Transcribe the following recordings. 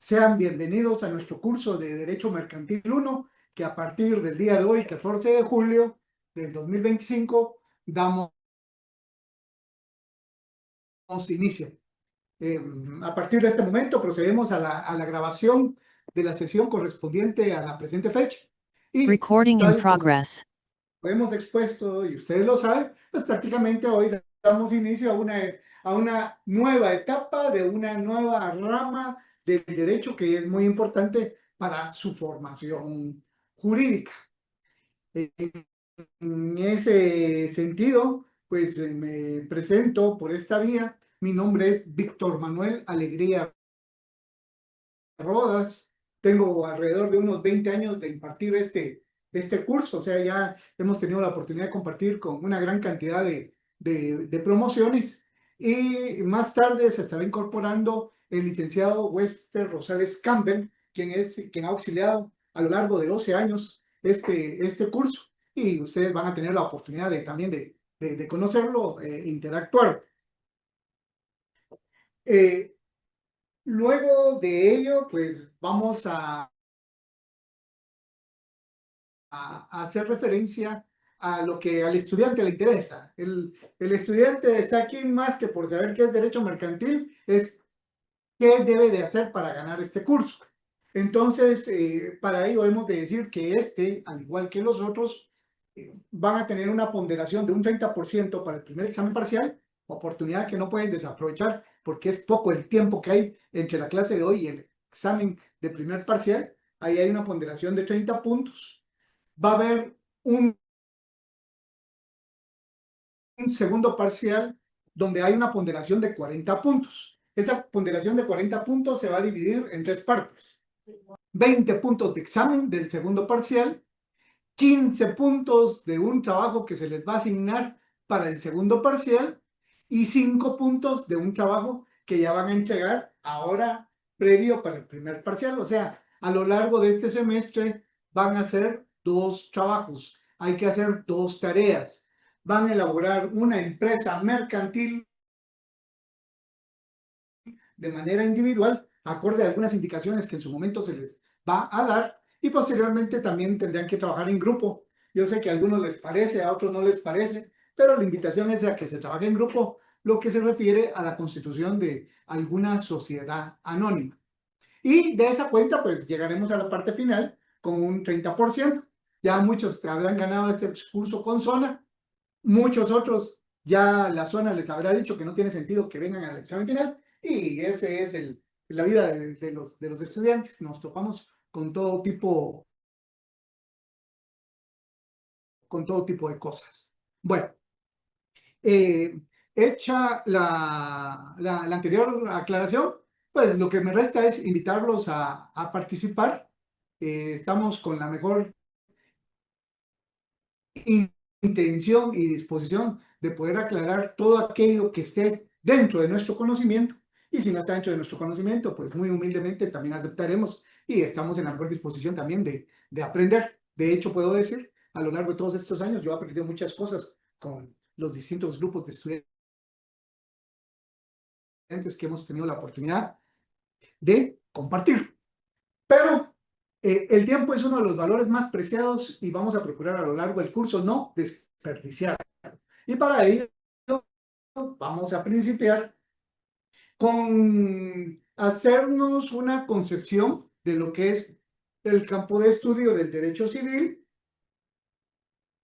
Sean bienvenidos a nuestro curso de Derecho Mercantil 1, que a partir del día de hoy, 14 de julio del 2025, damos inicio. A partir de este momento procedemos a la grabación de la sesión correspondiente a la presente fecha. Y Recording in tal como progress. hemos expuesto, y ustedes lo saben, pues prácticamente hoy damos inicio a una nueva etapa de una nueva rama del derecho que es muy importante para su formación jurídica. En ese sentido, pues me presento por esta vía. Mi nombre es Víctor Manuel Alegría Rodas. Tengo alrededor de unos 20 años de impartir este curso, o sea, ya hemos tenido la oportunidad de compartir con una gran cantidad de promociones, y más tarde se estará incorporando el licenciado Wester Rosales Campbell, quien ha auxiliado a lo largo de 12 años este curso, y ustedes van a tener la oportunidad también de conocerlo, interactuar. Eh, Luego de ello, pues vamos a hacer referencia a lo que al estudiante le interesa. El estudiante está aquí más que por saber qué es derecho mercantil, es qué debe de hacer para ganar este curso. Entonces, para ello hemos de decir que al igual que los otros, van a tener una ponderación de un 30% para el primer examen parcial, oportunidad que no pueden desaprovechar porque es poco el tiempo que hay entre la clase de hoy y el examen de primer parcial. Ahí hay una ponderación de 30 puntos. Va a haber un segundo parcial donde hay una ponderación de 40 puntos. Esa ponderación de 40 puntos se va a dividir en tres partes. 20 puntos de examen del segundo parcial, 15 puntos de un trabajo que se les va a asignar para el segundo parcial y 5 puntos de un trabajo que ya van a entregar ahora previo para el primer parcial. O sea, a lo largo de este semestre van a hacer dos trabajos, hay que hacer dos tareas. Van a elaborar una empresa mercantil de manera individual, acorde a algunas indicaciones que en su momento se les va a dar, y posteriormente también tendrán que trabajar en grupo. Yo sé que a algunos les parece, a otros no les parece, pero la invitación es a que se trabaje en grupo, lo que se refiere a la constitución de alguna sociedad anónima. Y de esa cuenta, pues llegaremos a la parte final con un 30%. Ya muchos te habrán ganado este curso con zona, muchos otros ya la zona les habrá dicho que no tiene sentido que vengan al examen final, y ese es la vida de los estudiantes. Nos topamos con todo tipo de cosas. Bueno, hecha la anterior aclaración, pues lo que me resta es invitarlos a participar. Estamos con la mejor intención y disposición de poder aclarar todo aquello que esté dentro de nuestro conocimiento, y si no está dentro de nuestro conocimiento, pues muy humildemente también aceptaremos, y estamos en la mejor disposición también de aprender. De hecho, puedo decir, a lo largo de todos estos años yo he aprendido muchas cosas con los distintos grupos de estudiantes que hemos tenido la oportunidad de compartir. Pero el tiempo es uno de los valores más preciados, y vamos a procurar a lo largo del curso no desperdiciar. Y para ello vamos a principiar con hacernos una concepción de lo que es el campo de estudio del derecho civil,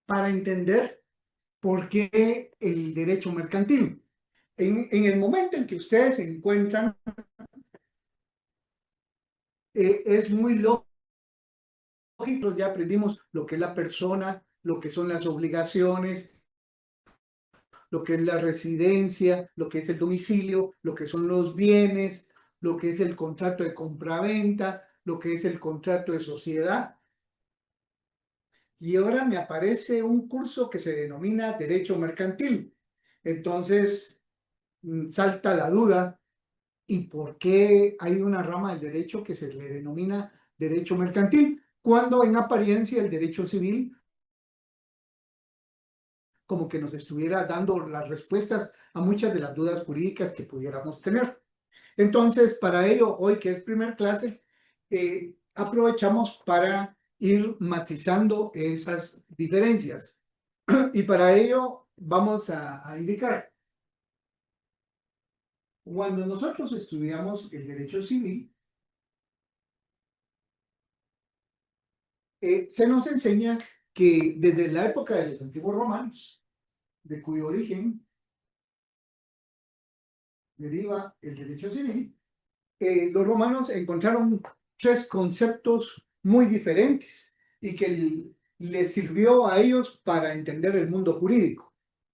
para entender por qué el derecho mercantil. En el momento en que ustedes se encuentran, es muy lógico, ya aprendimos lo que es la persona, lo que son las obligaciones, lo que es la residencia, lo que es el domicilio, lo que son los bienes, lo que es el contrato de compraventa, lo que es el contrato de sociedad. Y ahora me aparece un curso que se denomina Derecho Mercantil. Entonces, salta la duda, ¿y por qué hay una rama del derecho que se le denomina Derecho Mercantil, cuando en apariencia el derecho civil como que nos estuviera dando las respuestas a muchas de las dudas jurídicas que pudiéramos tener? Entonces, para ello, hoy que es primer clase, aprovechamos para ir matizando esas diferencias. Y para ello vamos a indicar, cuando nosotros estudiamos el derecho civil, se nos enseña que desde la época de los antiguos romanos, de cuyo origen deriva el derecho civil, los romanos encontraron tres conceptos muy diferentes y que les sirvió a ellos para entender el mundo jurídico.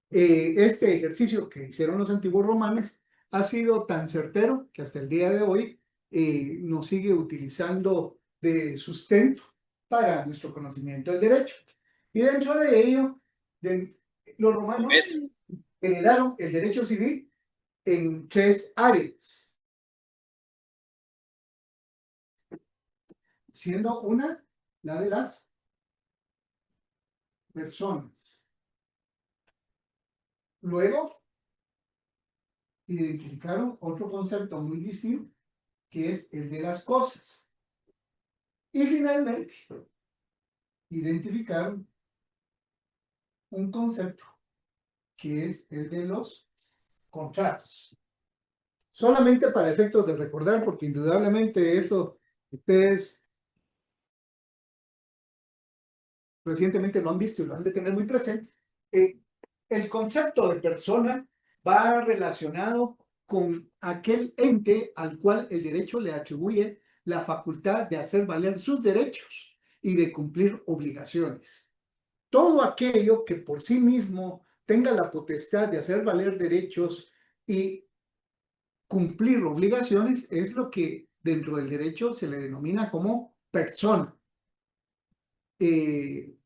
Este ejercicio que hicieron los antiguos romanos ha sido tan certero que hasta el día de hoy nos sigue utilizando de sustento para nuestro conocimiento del derecho. Y dentro de ello, los romanos heredaron el derecho civil en tres áreas, siendo una la de las personas. Luego identificaron otro concepto muy distinto, que es el de las cosas. Y finalmente identificaron un concepto que es el de los contratos. Solamente para efectos de recordar, porque indudablemente esto ustedes recientemente lo han visto y lo han de tener muy presente. El concepto de persona va relacionado con aquel ente al cual el derecho le atribuye la facultad de hacer valer sus derechos y de cumplir obligaciones. Todo aquello que por sí mismo tenga la potestad de hacer valer derechos y cumplir obligaciones es lo que dentro del derecho se le denomina como persona. Este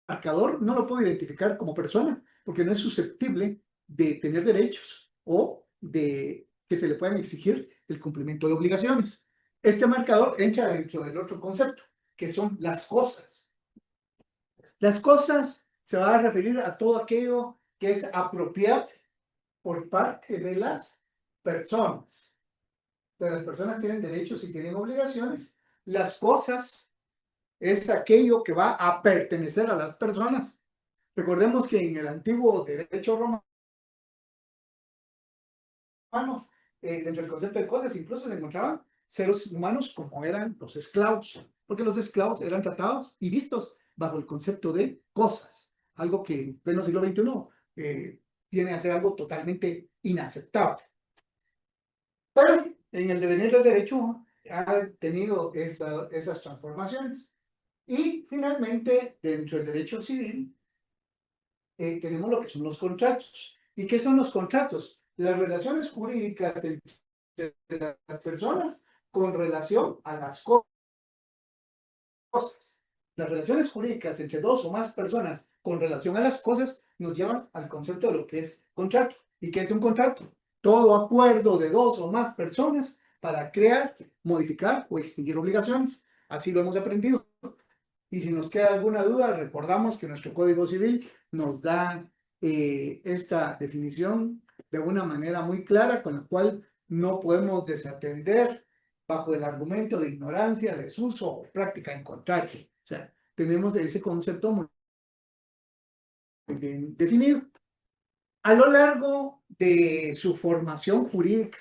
marcador no lo puedo identificar como persona porque no es susceptible de tener derechos o de que se le puedan exigir el cumplimiento de obligaciones. Este marcador entra dentro del otro concepto, que son las cosas. Las cosas se va a referir a todo aquello que es apropiado por parte de las personas. Entonces, las personas tienen derechos y tienen obligaciones. Las cosas es aquello que va a pertenecer a las personas. Recordemos que en el antiguo derecho romano, dentro del concepto de cosas, incluso se encontraban seres humanos como eran los esclavos, porque los esclavos eran tratados y vistos bajo el concepto de cosas, algo que en pleno siglo XXI viene a ser algo totalmente inaceptable. Pero en el devenir del derecho ha tenido esas transformaciones. Y finalmente, dentro del derecho civil, tenemos lo que son los contratos. ¿Y qué son los contratos? Las relaciones jurídicas entre las personas con relación a las cosas. Las relaciones jurídicas entre dos o más personas con relación a las cosas nos llevan al concepto de lo que es contrato. ¿Y qué es un contrato? Todo acuerdo de dos o más personas para crear, modificar o extinguir obligaciones. Así lo hemos aprendido. Y si nos queda alguna duda, recordamos que nuestro Código Civil nos da esta definición de una manera muy clara, con la cual no podemos desatender bajo el argumento de ignorancia, desuso o práctica en contrario. O sea, tenemos ese concepto muy bien definido. A lo largo de su formación jurídica,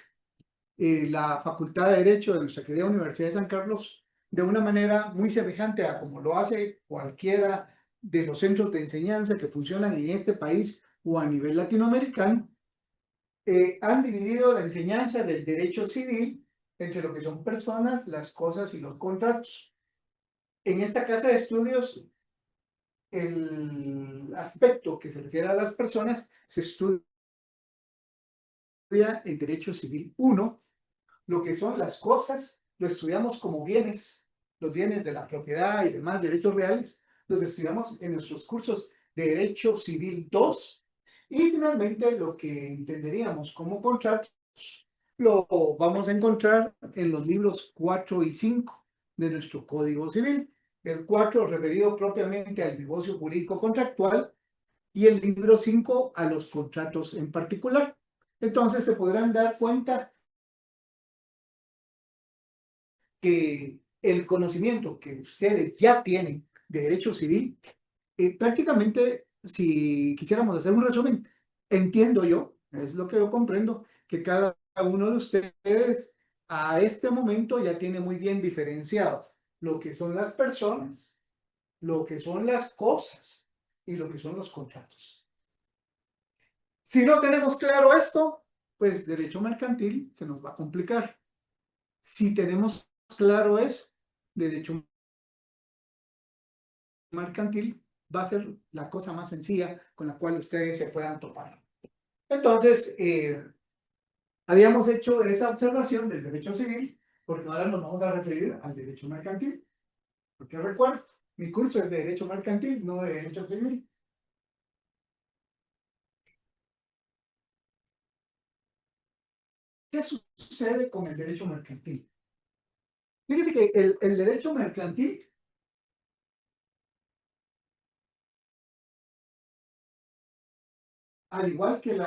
la Facultad de Derecho de nuestra querida Universidad de San Carlos, de una manera muy semejante a como lo hace cualquiera de los centros de enseñanza que funcionan en este país o a nivel latinoamericano, han dividido la enseñanza del derecho civil entre lo que son personas, las cosas y los contratos. En esta casa de estudios, el aspecto que se refiere a las personas se estudia en Derecho Civil 1. Lo que son las cosas, lo estudiamos como bienes, los bienes de la propiedad y demás derechos reales, los estudiamos en nuestros cursos de Derecho Civil 2. Y finalmente, lo que entenderíamos como contratos, lo vamos a encontrar en los libros 4 y 5 de nuestro Código Civil. El 4 referido propiamente al negocio jurídico contractual y el libro 5 a los contratos en particular. Entonces se podrán dar cuenta que el conocimiento que ustedes ya tienen de derecho civil, prácticamente, si quisiéramos hacer un resumen, entiendo yo, es lo que yo comprendo, que cada uno de ustedes a este momento ya tiene muy bien diferenciado lo que son las personas, lo que son las cosas y lo que son los contratos. Si no tenemos claro esto, pues derecho mercantil se nos va a complicar. Si tenemos claro eso, derecho mercantil va a ser la cosa más sencilla con la cual ustedes se puedan topar. Entonces, habíamos hecho esa observación del derecho civil, porque ahora nos vamos a referir al derecho mercantil. Porque recuerdo, mi curso es de derecho mercantil, no de derecho civil. ¿Qué sucede con el derecho mercantil? Fíjese que el derecho mercantil, al igual que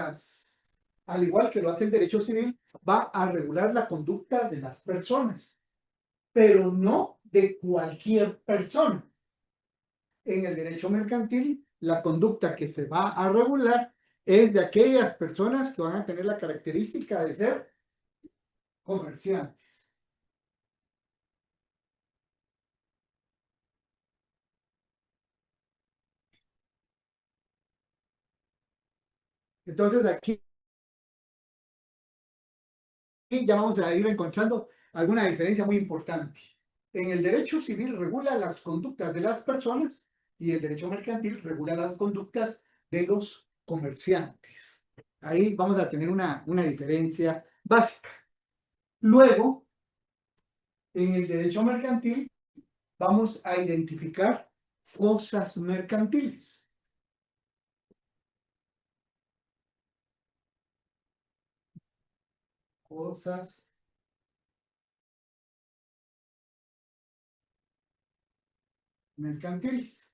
al igual que lo hace el derecho civil, va a regular la conducta de las personas, pero no de cualquier persona. En el derecho mercantil, la conducta que se va a regular es de aquellas personas que van a tener la característica de ser comerciantes. Entonces aquí ya vamos a ir encontrando alguna diferencia muy importante. En el derecho civil regula las conductas de las personas y el derecho mercantil regula las conductas de los comerciantes. Ahí vamos a tener una diferencia básica. Luego, en el derecho mercantil, vamos a identificar cosas mercantiles. Cosas mercantiles.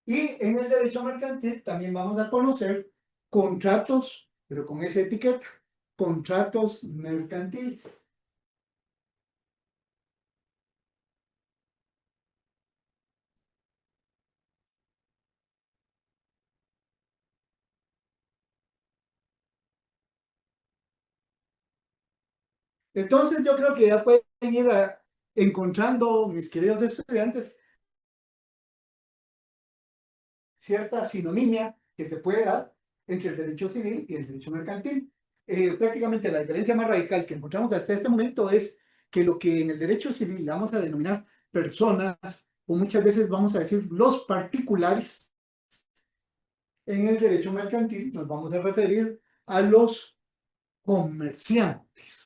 Y en el derecho mercantil también vamos a conocer contratos, pero con esa etiqueta, contratos mercantiles. Entonces yo creo que ya pueden ir encontrando, mis queridos estudiantes, cierta sinonimia que se puede dar entre el derecho civil y el derecho mercantil. Prácticamente la diferencia más radical que encontramos hasta este momento es que lo que en el derecho civil vamos a denominar personas, o muchas veces vamos a decir los particulares, en el derecho mercantil nos vamos a referir a los comerciantes.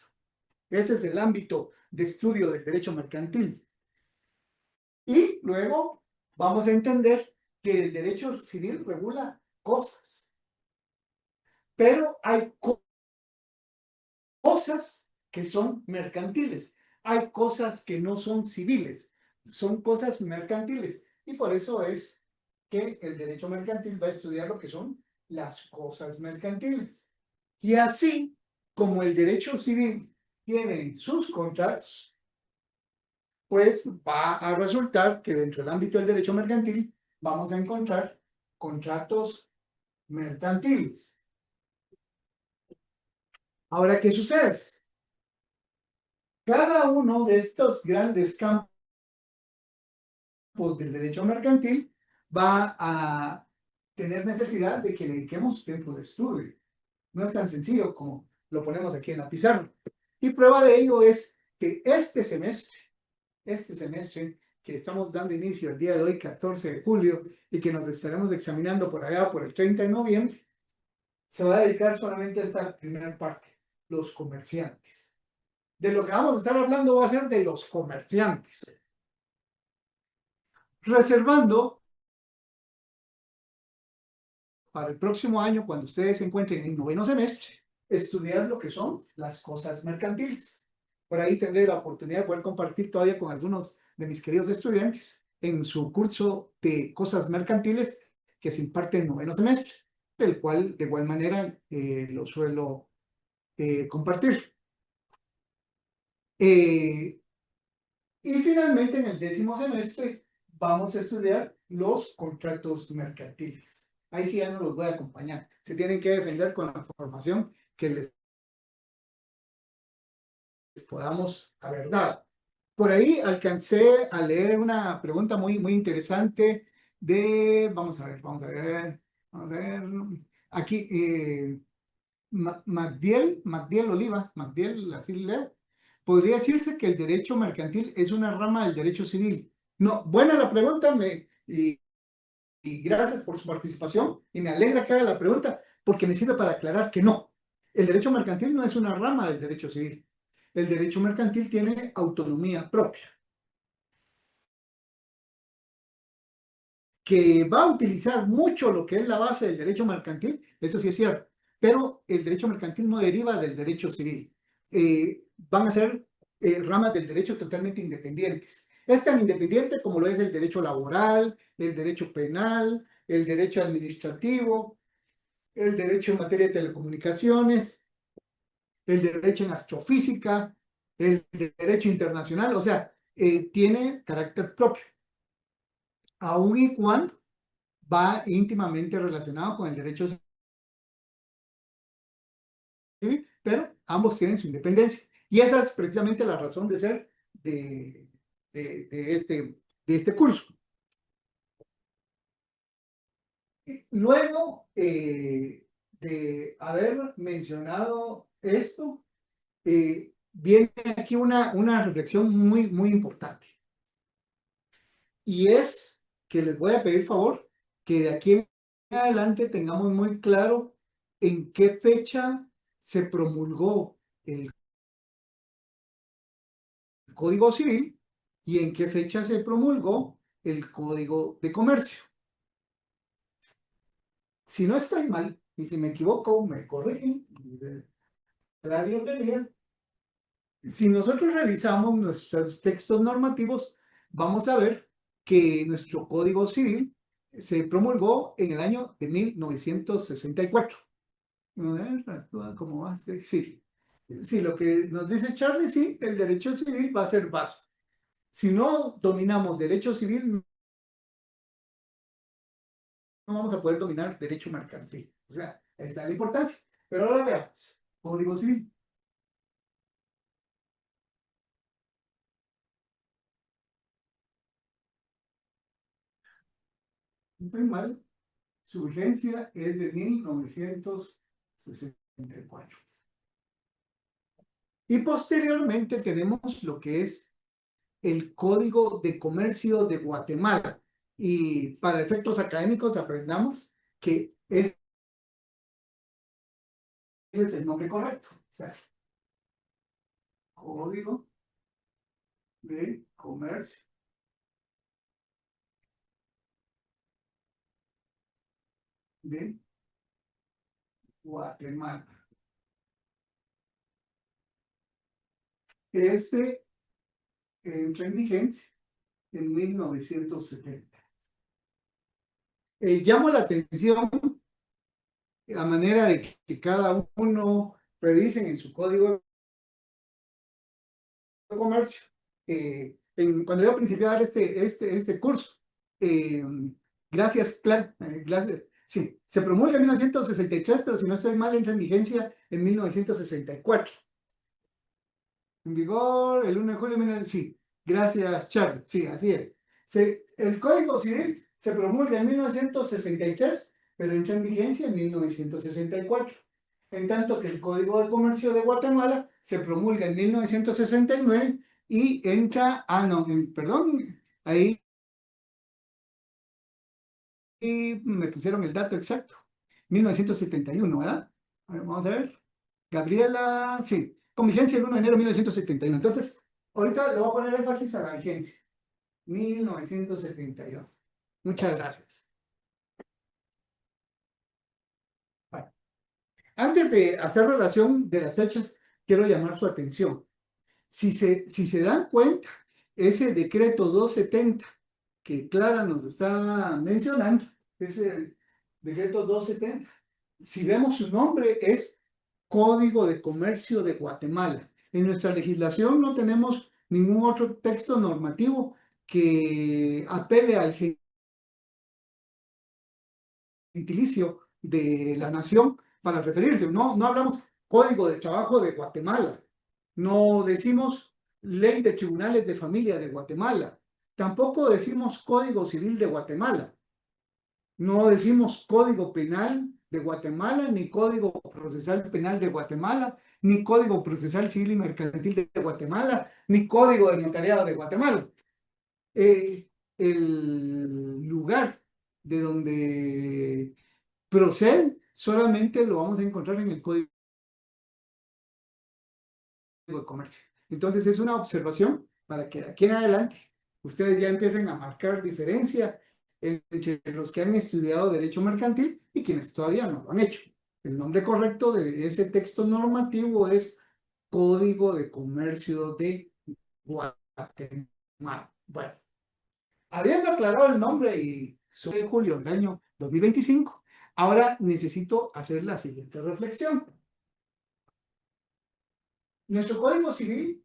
Ese es el ámbito de estudio del derecho mercantil. Y luego vamos a entender que el derecho civil regula cosas, pero hay cosas que son mercantiles, hay cosas que no son civiles, son cosas mercantiles. Y por eso es que el derecho mercantil va a estudiar lo que son las cosas mercantiles. Y así como el derecho civil tiene sus contratos, pues va a resultar que dentro del ámbito del derecho mercantil vamos a encontrar contratos mercantiles. Ahora, ¿qué sucede? Cada uno de estos grandes campos del derecho mercantil va a tener necesidad de que le dediquemos tiempo de estudio. No es tan sencillo como lo ponemos aquí en la pizarra. Y prueba de ello es que este semestre que estamos dando inicio el día de hoy, 14 de julio, y que nos estaremos examinando por allá por el 30 de noviembre, se va a dedicar solamente a esta primera parte, los comerciantes. De lo que vamos a estar hablando va a ser de los comerciantes, reservando para el próximo año, cuando ustedes se encuentren en noveno semestre, estudiar lo que son las cosas mercantiles. Por ahí tendré la oportunidad de poder compartir todavía con algunos de mis queridos estudiantes en su curso de cosas mercantiles que se imparte en noveno semestre, del cual de igual manera lo suelo compartir. Y finalmente en el décimo semestre vamos a estudiar los contratos mercantiles. Ahí sí ya no los voy a acompañar. Se tienen que defender con la formación que les podamos haber dado. Por ahí alcancé a leer una pregunta muy interesante de, vamos a ver, aquí, Magdiel Oliva, Magdiel, así leo. Podría decirse que el derecho mercantil es una rama del derecho civil. No, buena la pregunta, y gracias por su participación, y me alegra que haga la pregunta, porque me sirve para aclarar que no. El derecho mercantil no es una rama del derecho civil. El derecho mercantil tiene autonomía propia, que va a utilizar mucho lo que es la base del derecho mercantil, eso sí es cierto, pero el derecho mercantil no deriva del derecho civil. Van a ser ramas del derecho totalmente independientes. Es tan independiente como lo es el derecho laboral, el derecho penal, el derecho administrativo, el derecho en materia de telecomunicaciones, el derecho en astrofísica, el derecho internacional, o sea, tiene carácter propio, aun y cuando va íntimamente relacionado con el derecho civil, pero ambos tienen su independencia. Y esa es precisamente la razón de ser de este curso. Luego de haber mencionado esto, viene aquí una reflexión muy importante. Y es que les voy a pedir favor que de aquí en adelante tengamos muy claro en qué fecha se promulgó el Código Civil y en qué fecha se promulgó el Código de Comercio. Si no estoy mal, y si me equivoco, me corrigen. La bienvenida. Si nosotros revisamos nuestros textos normativos, vamos a ver que nuestro Código Civil se promulgó en el año de 1964. ¿Cómo va a ser? Sí. Sí, lo que nos dice Charlie, sí, el derecho civil va a ser base. Si no dominamos derecho civil, no vamos a poder dominar derecho mercantil. O sea, ahí está la importancia. Pero ahora veamos. Código Civil. No estoy mal. Su vigencia es de 1964. Y posteriormente tenemos lo que es el Código de Comercio de Guatemala. Y para efectos académicos aprendamos que ese es el nombre correcto. O sea, Código de Comercio de Guatemala. Este entra en vigencia en 1970. Llamo la atención a manera de que cada uno revisen en su código de comercio. Cuando yo principié a dar este curso, eh, gracias, claro, gracias. Sí, se promulga en 1963, pero si no estoy mal, entra en vigencia en 1964. En vigor el 1 de julio de 1900. Sí, gracias, Charlie. Sí, así es. El Código Civil se promulga en 1963, pero entra en vigencia en 1964. En tanto que el Código de Comercio de Guatemala se promulga en 1969 y entra, no, perdón, ahí me pusieron el dato exacto, 1971, ¿verdad? A ver, vamos a ver. Gabriela, sí, con vigencia el 1 de enero de 1971. Entonces, ahorita le voy a poner énfasis a la vigencia, 1971. Muchas gracias. Bueno, antes de hacer relación de las fechas, quiero llamar su atención. Si se dan cuenta, ese decreto 270 que Clara nos está mencionando, ese Decreto 270. Si vemos su nombre, es Código de Comercio de Guatemala. En nuestra legislación no tenemos ningún otro texto normativo que apele al gentilicio de la nación para referirse. No hablamos Código de Trabajo de Guatemala, no decimos Ley de Tribunales de Familia de Guatemala, tampoco decimos Código Civil de Guatemala, no decimos Código Penal de Guatemala, ni Código Procesal Penal de Guatemala, ni Código Procesal Civil y Mercantil de Guatemala, ni Código de Notariado de Guatemala. El lugar de donde procede solamente lo vamos a encontrar en el Código de Comercio. Entonces es una observación para que de aquí en adelante ustedes ya empiecen a marcar diferencia entre los que han estudiado Derecho Mercantil y quienes todavía no lo han hecho. El nombre correcto de ese texto normativo es Código de Comercio de Guatemala. Bueno, habiendo aclarado el nombre y soy de julio del año 2025, ahora necesito hacer la siguiente reflexión. Nuestro Código Civil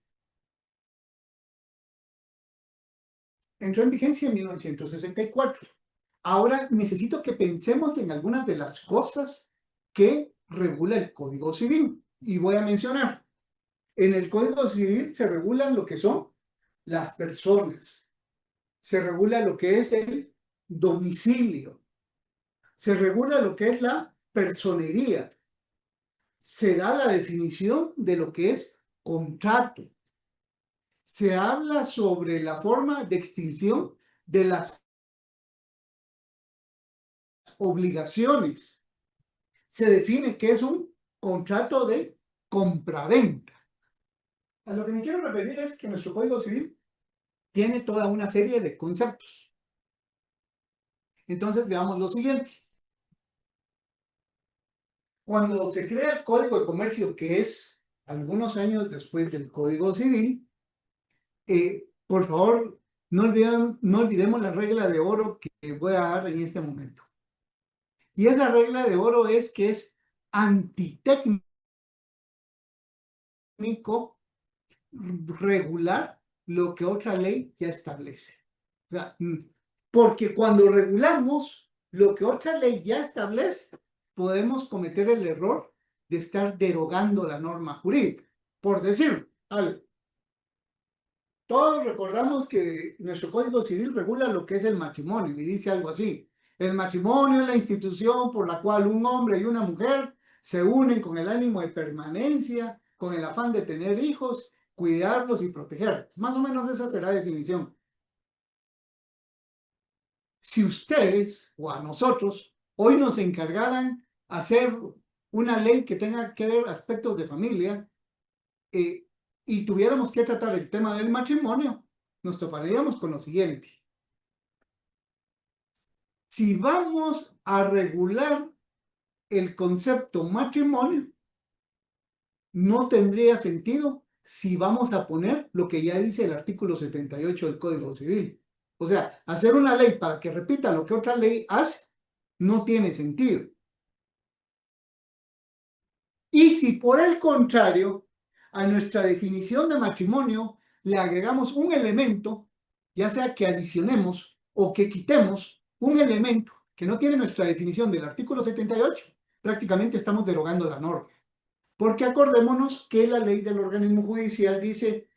entró en vigencia en 1964. Ahora necesito que pensemos en algunas de las cosas que regula el Código Civil. Y voy a mencionar, en el Código Civil se regulan lo que son las personas, se regula lo que es el domicilio, se regula lo que es la personería, se da la definición de lo que es contrato, se habla sobre la forma de extinción de las obligaciones, se define qué es un contrato de compraventa. A lo que me quiero referir es que nuestro Código Civil tiene toda una serie de conceptos. Entonces veamos lo siguiente. Cuando se crea el Código de Comercio, que es algunos años después del Código Civil, por favor, no olvidemos la regla de oro que voy a dar en este momento. Y esa regla de oro es que es antitécnico regular lo que otra ley ya establece. O sea, porque cuando regulamos lo que otra ley ya establece, podemos cometer el error de estar derogando la norma jurídica. Por decir algo, todos recordamos que nuestro Código Civil regula lo que es el matrimonio y dice algo así. El matrimonio es la institución por la cual un hombre y una mujer se unen con el ánimo de permanencia, con el afán de tener hijos, cuidarlos y protegerlos. Más o menos esa será la definición. Si ustedes o a nosotros hoy nos encargaran hacer una ley que tenga que ver aspectos de familia, y tuviéramos que tratar el tema del matrimonio, nos toparíamos con lo siguiente. Si vamos a regular el concepto matrimonio, no tendría sentido si vamos a poner lo que ya dice el artículo 78 del Código Civil. O sea, hacer una ley para que repita lo que otra ley hace no tiene sentido. Y si por el contrario, a nuestra definición de matrimonio le agregamos un elemento, ya sea que adicionemos o que quitemos un elemento que no tiene nuestra definición del artículo 78, prácticamente estamos derogando la norma. Porque acordémonos que la ley del organismo judicial dice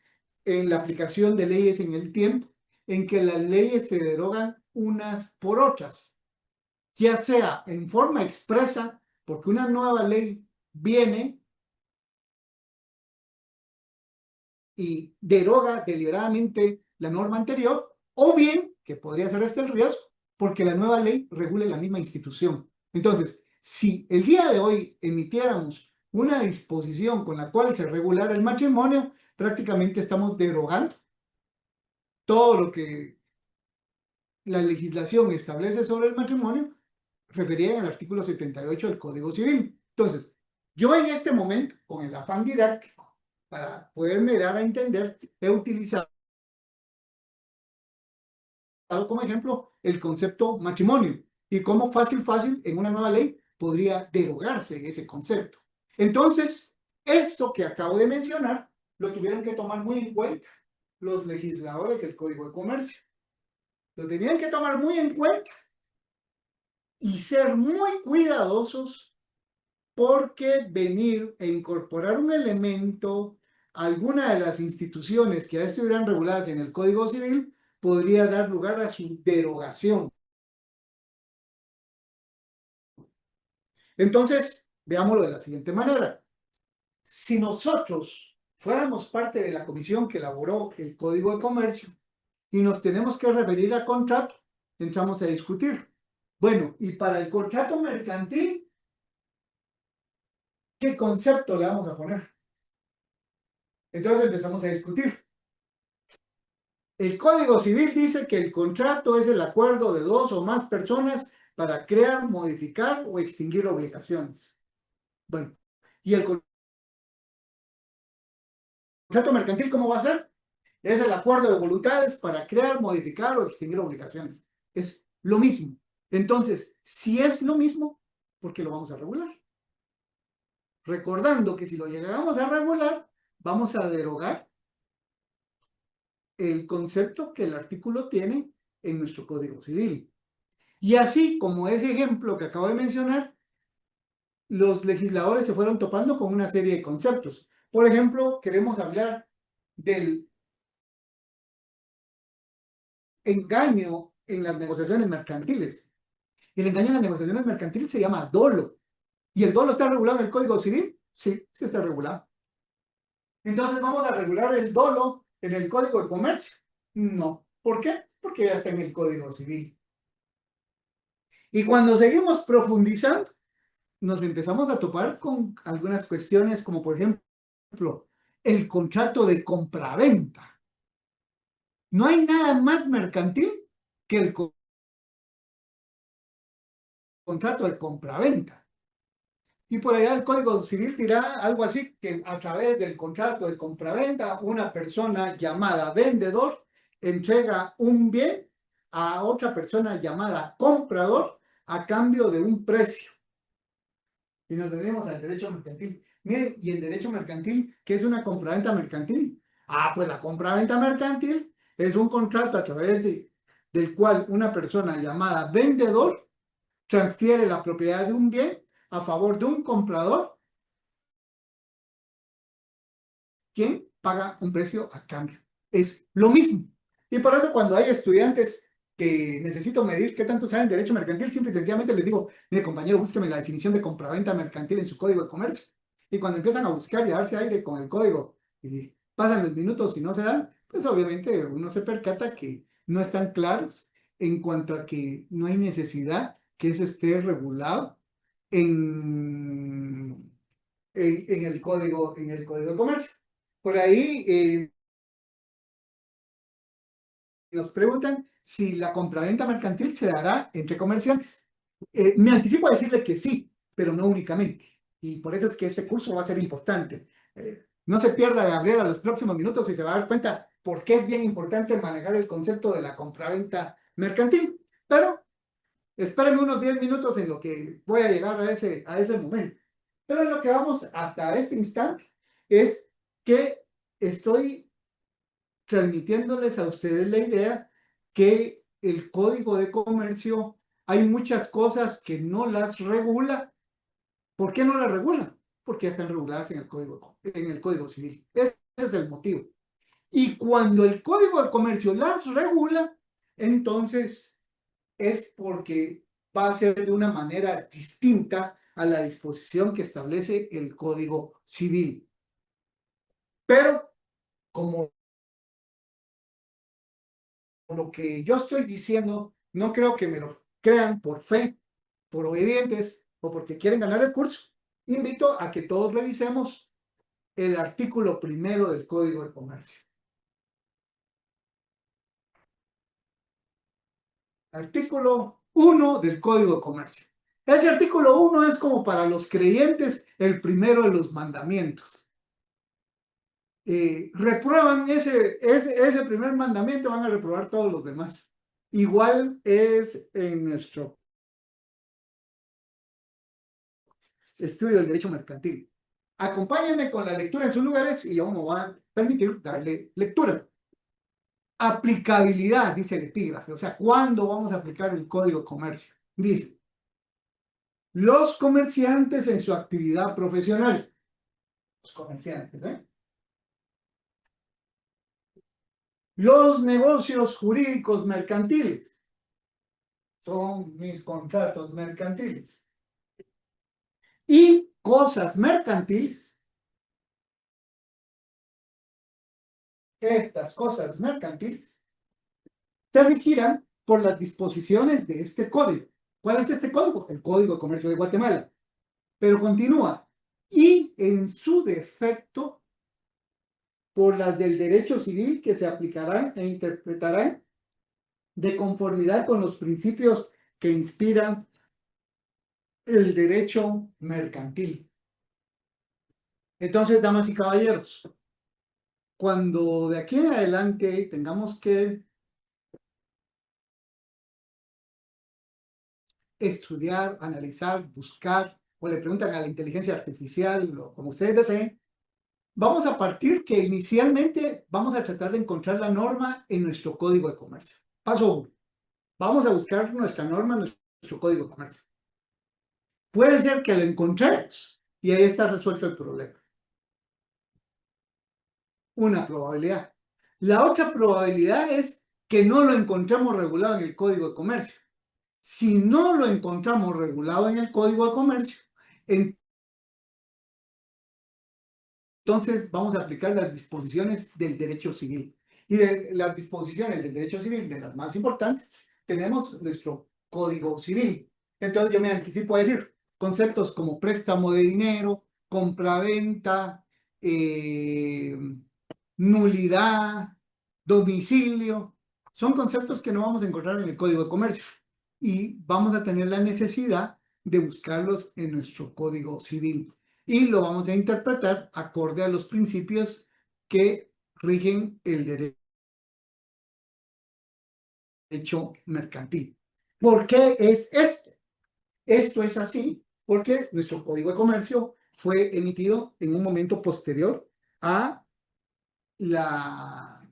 en la aplicación de leyes en el tiempo, en que las leyes se derogan unas por otras, ya sea en forma expresa, porque una nueva ley viene y deroga deliberadamente la norma anterior, o bien, que podría ser este el riesgo, porque la nueva ley regule la misma institución. Entonces, si el día de hoy emitiéramos una disposición con la cual se regulara el matrimonio, prácticamente estamos derogando todo lo que la legislación establece sobre el matrimonio, referida al artículo 78 del Código Civil. Entonces, yo en este momento, con el afán didáctico, para poderme dar a entender, he utilizado como ejemplo el concepto matrimonio. y cómo fácil, en una nueva ley podría derogarse ese concepto. Entonces, eso que acabo de mencionar, lo tuvieron que tomar muy en cuenta los legisladores del Código de Comercio. Lo tenían que tomar muy en cuenta y ser muy cuidadosos porque venir e incorporar un elemento a alguna de las instituciones que ya estuvieran reguladas en el Código Civil podría dar lugar a su derogación. Entonces, veámoslo de la siguiente manera. Si nosotros fuéramos parte de la comisión que elaboró el Código de Comercio y nos tenemos que referir a contrato, entramos a discutir. Bueno, y para el contrato mercantil, ¿qué concepto le vamos a poner? Entonces empezamos a discutir. El Código Civil dice que el contrato es el acuerdo de dos o más personas para crear, modificar o extinguir obligaciones. Bueno, ¿y el contrato mercantil cómo va a ser? Es el acuerdo de voluntades para crear, modificar o extinguir obligaciones. Es lo mismo. Entonces, si es lo mismo, ¿por qué lo vamos a regular? Recordando que si lo llegamos a regular, vamos a derogar el concepto que el artículo tiene en nuestro Código Civil. Y así como ese ejemplo que acabo de mencionar, los legisladores se fueron topando con una serie de conceptos. Por ejemplo, queremos hablar del engaño en las negociaciones mercantiles. El engaño en las negociaciones mercantiles se llama dolo. ¿Y el dolo está regulado en el Código Civil? Sí, sí está regulado. Entonces, ¿vamos a regular el dolo en el Código de Comercio? No. ¿Por qué? Porque ya está en el Código Civil. Y cuando seguimos profundizando, nos empezamos a topar con algunas cuestiones como, por ejemplo, el contrato de compraventa. No hay nada más mercantil que el contrato de compraventa. Y por allá el Código Civil dirá algo así, que a través del contrato de compraventa, una persona llamada vendedor entrega un bien a otra persona llamada comprador a cambio de un precio. Y nos venimos al derecho mercantil. Miren, y el derecho mercantil, ¿qué es una compraventa mercantil? Ah, pues la compraventa mercantil es un contrato a través del cual una persona llamada vendedor transfiere la propiedad de un bien a favor de un comprador, quien paga un precio a cambio. Es lo mismo. Y por eso cuando hay estudiantes que necesito medir qué tanto saben derecho mercantil, simple y sencillamente les digo, mire compañero, búsqueme la definición de compraventa mercantil en su código de comercio. Y cuando empiezan a buscar y a darse aire con el código y pasan los minutos y no se dan, pues obviamente uno se percata que no están claros en cuanto a que no hay necesidad que eso esté regulado en, en el código de comercio. Por ahí nos preguntan si la compraventa mercantil se dará entre comerciantes. Me anticipo a decirle que sí, pero no únicamente. Y por eso es que este curso va a ser importante. No se pierda, Gabriela, los próximos minutos y se va a dar cuenta por qué es bien importante manejar el concepto de la compraventa mercantil. Pero espérenme unos 10 minutos en lo que voy a llegar a ese momento. Pero en lo que vamos hasta este instante es que estoy transmitiéndoles a ustedes la idea que el Código de Comercio hay muchas cosas que no las regula. ¿Por qué no las regula? Porque ya están reguladas en el Código Civil. Ese es el motivo. Y cuando el Código de Comercio las regula, entonces es porque va a ser de una manera distinta a la disposición que establece el Código Civil. Pero como lo que yo estoy diciendo, no creo que me lo crean por fe, por obedientes o porque quieren ganar el curso. Invito a que todos revisemos el artículo primero del Código de Comercio. Artículo 1 del Código de Comercio. Ese artículo 1 es como para los creyentes el primero de los mandamientos. Reprueban ese primer mandamiento, van a reprobar todos los demás. Igual es en nuestro estudio del derecho mercantil. Acompáñenme con la lectura en sus lugares y yo me voy a permitir darle lectura. Aplicabilidad, dice el epígrafe. O sea, ¿cuándo vamos a aplicar el Código de Comercio? Dice, los comerciantes en su actividad profesional. Los comerciantes, ¿eh? Los negocios jurídicos mercantiles. Son mis contratos mercantiles. Y cosas mercantiles. Estas cosas mercantiles se regirán por las disposiciones de este código. ¿Cuál es este código? El Código de Comercio de Guatemala. Pero continúa. Y en su defecto, por las del derecho civil que se aplicarán e interpretarán de conformidad con los principios que inspiran el derecho mercantil. Entonces, damas y caballeros, cuando de aquí en adelante tengamos que estudiar, analizar, buscar, o le preguntan a la inteligencia artificial, o como ustedes deseen, vamos a partir que inicialmente vamos a tratar de encontrar la norma en nuestro código de comercio. Paso 1. Vamos a buscar nuestra norma en nuestro código de comercio. Puede ser que lo encontremos y ahí está resuelto el problema. Una probabilidad. La otra probabilidad es que no lo encontramos regulado en el código de comercio. Si no lo encontramos regulado en el código de comercio, entonces vamos a aplicar las disposiciones del derecho civil. Y de las disposiciones del derecho civil, de las más importantes, tenemos nuestro Código Civil. Entonces yo me anticipo a decir conceptos como préstamo de dinero, compraventa, nulidad, domicilio. Son conceptos que no vamos a encontrar en el Código de Comercio y vamos a tener la necesidad de buscarlos en nuestro Código Civil y lo vamos a interpretar acorde a los principios que rigen el derecho mercantil. ¿Por qué es esto? Esto es así porque nuestro Código de Comercio fue emitido en un momento posterior a la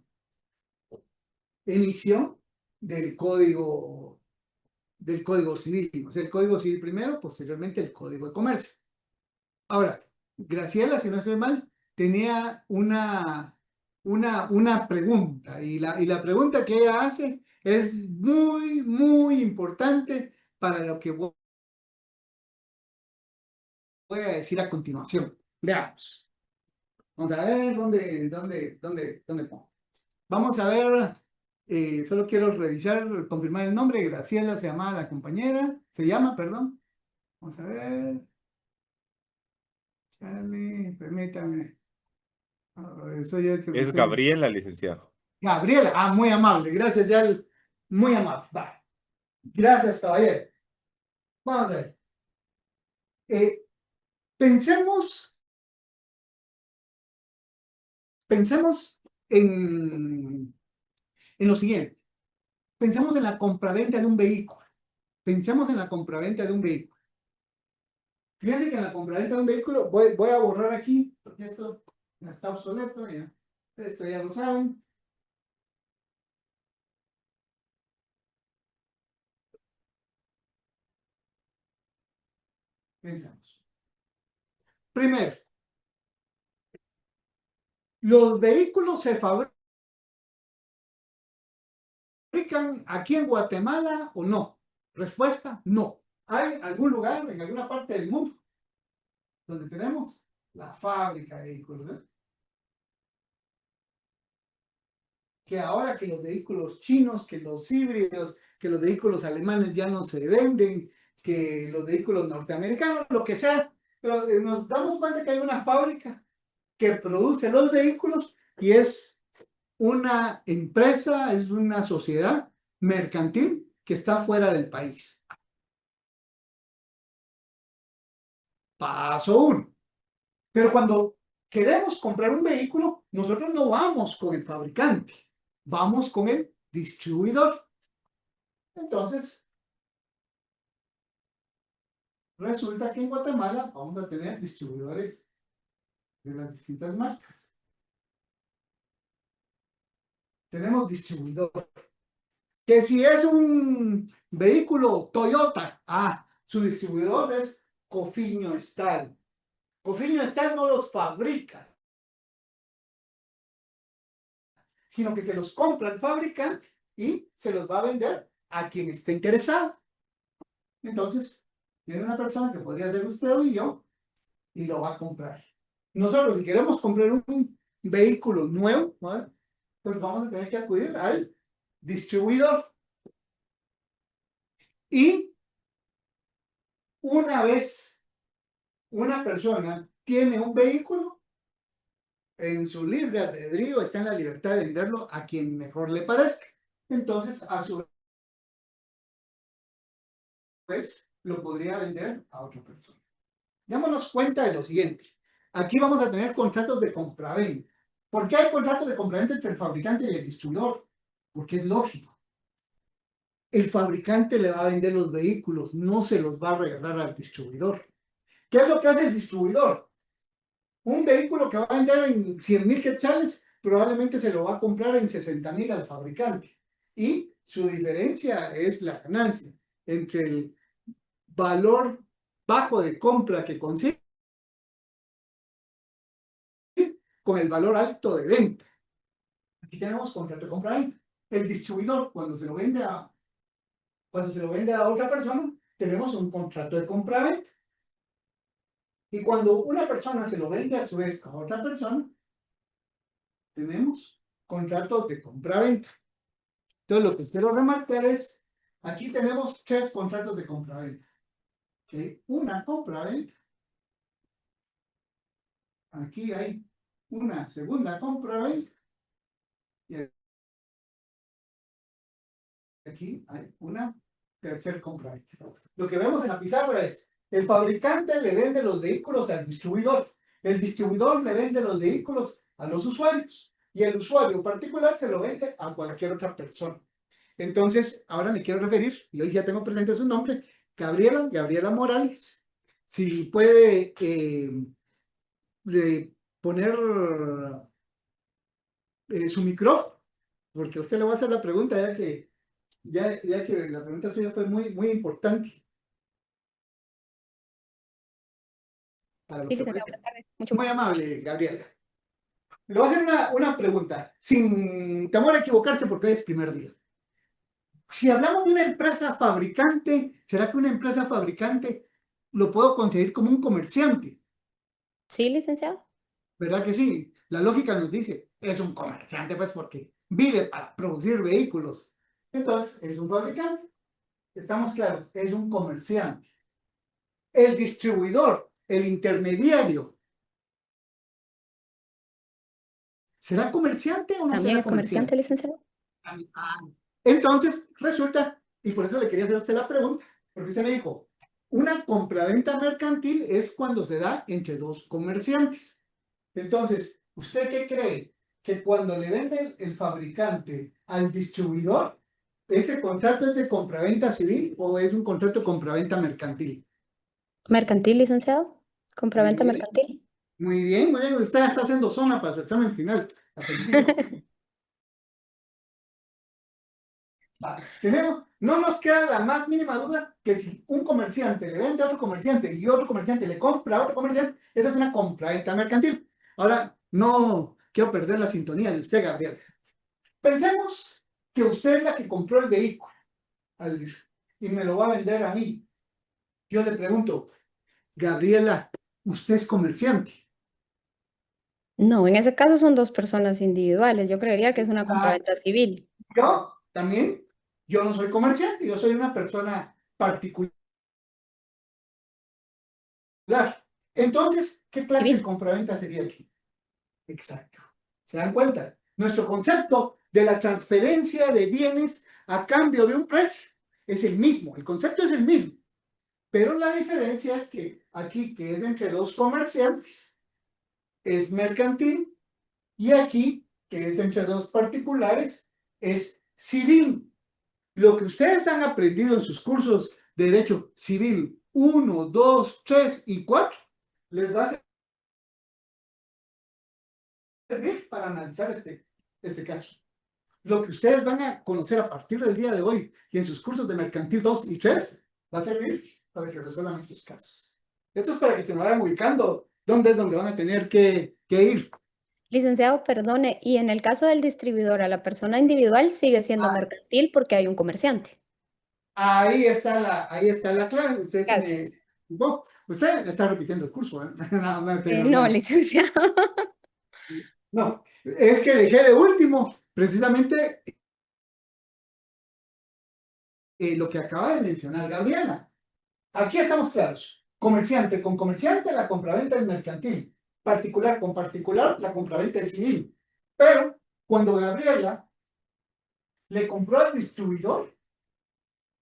emisión del Código Civil. O sea, el Código Civil primero, posteriormente el Código de Comercio. Ahora, Graciela, si no estoy mal, tenía una pregunta y la pregunta que ella hace es muy, muy importante para lo que voy a decir a continuación. Veamos. Vamos a ver dónde pongo. Vamos a ver, solo quiero revisar, confirmar el nombre. Graciela se llama la compañera, se llama, perdón. Vamos a ver. Charlie, permítame. Soy yo el que me Es estoy... Gabriela, licenciado. Gabriela, muy amable, gracias, ya, muy amable. Va. Gracias, caballero. Vamos a ver. Eh, pensemos, pensemos en lo siguiente. Pensemos en la compraventa de un vehículo. Pensemos en la compraventa de un vehículo. Fíjense que en la compraventa de un vehículo, voy a borrar aquí, porque esto ya está obsoleto, ya. Esto ya lo saben. Pensemos. Primero, ¿los vehículos se fabrican aquí en Guatemala o no? Respuesta, no. ¿Hay algún lugar en alguna parte del mundo donde tenemos la fábrica de vehículos? Que ahora que los vehículos chinos, que los híbridos, que los vehículos alemanes ya no se venden, que los vehículos norteamericanos, lo que sea, pero nos damos cuenta que hay una fábrica que produce los vehículos y es una empresa, es una sociedad mercantil que está fuera del país. Paso uno. Pero cuando queremos comprar un vehículo, nosotros no vamos con el fabricante, vamos con el distribuidor. Entonces, Resulta que en Guatemala vamos a tener distribuidores de las distintas marcas. Tenemos distribuidor, que si es un vehículo Toyota, su distribuidor es Cofiño Estal. Cofiño Estal no los fabrica, sino que se los compra el fabricante y se los va a vender a quien esté interesado. Entonces, viene una persona que podría ser usted y yo y lo va a comprar. Nosotros, si queremos comprar un vehículo nuevo, ¿vale? Pues vamos a tener que acudir al distribuidor. Y una vez una persona tiene un vehículo, en su libre albedrío está en la libertad de venderlo a quien mejor le parezca. Entonces, a su vez, lo podría vender a otra persona. Démonos cuenta de lo siguiente. Aquí vamos a tener contratos de compraventa. ¿Por qué hay contratos de compraventa entre el fabricante y el distribuidor? Porque es lógico. El fabricante le va a vender los vehículos, no se los va a regalar al distribuidor. ¿Qué es lo que hace el distribuidor? Un vehículo que va a vender en 100,000 quetzales, probablemente se lo va a comprar en 60,000 al fabricante. Y su diferencia es la ganancia entre el valor bajo de compra que consigue con el valor alto de venta. Aquí tenemos contrato de compra-venta. El distribuidor, cuando se lo vende a otra persona, tenemos un contrato de compra-venta. Y cuando una persona se lo vende a su vez a otra persona, tenemos contratos de compra-venta. Entonces, lo que quiero remarcar es, aquí tenemos 3 contratos de compra-venta. ¿Okay? Una compra-venta. Aquí hay una segunda compra-venta. Y aquí hay una tercera compra-venta. Lo que vemos en la pizarra es, el fabricante le vende los vehículos al distribuidor. El distribuidor le vende los vehículos a los usuarios. Y el usuario particular se lo vende a cualquier otra persona. Entonces, ahora me quiero referir, y hoy ya tengo presente su nombre, Gabriela Morales. Si puede poner su micrófono, porque usted le va a hacer la pregunta, ya que la pregunta suya fue muy, muy importante para lo Sí, que licenciado, ofrece. buenas tardes. Mucho Muy gusto. amable, Gabriela. Le voy a hacer una pregunta, sin temor a equivocarse, porque hoy es primer día. Si hablamos de una empresa fabricante, ¿será que una empresa fabricante lo puedo conseguir como un comerciante? Sí, licenciado. ¿Verdad que sí? La lógica nos dice, es un comerciante, pues porque vive para producir vehículos. Entonces, es un fabricante. Estamos claros, es un comerciante. El distribuidor, el intermediario, ¿será comerciante o no También será es comerciante, comerciante? licenciado. Entonces, resulta, y por eso le quería hacer a usted la pregunta, porque usted me dijo, una compraventa mercantil es cuando se da entre dos comerciantes. Entonces, ¿usted qué cree? Que cuando le vende el fabricante al distribuidor, ¿ese contrato es de compraventa civil o es un contrato de compraventa mercantil? Mercantil, licenciado. Muy Compraventa bien, mercantil. muy bien, muy bien. Usted está haciendo zona para su examen final. La felicito. No nos queda la más mínima duda que si un comerciante le vende a otro comerciante y otro comerciante le compra a otro comerciante, esa es una compraventa mercantil. Ahora, no quiero perder la sintonía de usted, Gabriel. Pensemos que usted es la que compró el vehículo y me lo va a vender a mí. Yo le pregunto, Gabriela, ¿usted es comerciante? No, en ese caso son dos personas individuales. Yo creería que es una Exacto. compraventa civil. Yo también, yo no soy comerciante, yo soy una persona particular. Entonces, ¿qué clase de Civil. compraventa sería aquí? Exacto. ¿Se dan cuenta? Nuestro concepto de la transferencia de bienes a cambio de un precio es el mismo, el concepto es el mismo, pero la diferencia es que aquí, que es entre dos comerciantes, es mercantil y aquí, que es entre dos particulares, es civil. Lo que ustedes han aprendido en sus cursos de derecho civil 1, 2, 3 y 4 les va a servir para analizar este caso. Lo que ustedes van a conocer a partir del día de hoy y en sus cursos de mercantil 2 y 3 va a servir para que resuelvan estos casos. Esto es para que se vayan ubicando dónde es donde van a tener que ir. Licenciado, perdone, y en el caso del distribuidor a la persona individual sigue siendo Ah, mercantil porque hay un comerciante. ahí está la clave. Usted se Gracias. me... Bueno, usted está repitiendo el curso, ¿eh? Nada más tener No, nada. licenciado. No, es que dejé de último precisamente lo que acaba de mencionar Gabriela. Aquí estamos claros. Comerciante con comerciante, la compraventa es mercantil. Particular con particular, la compraventa es civil. Pero cuando Gabriela le compró al distribuidor,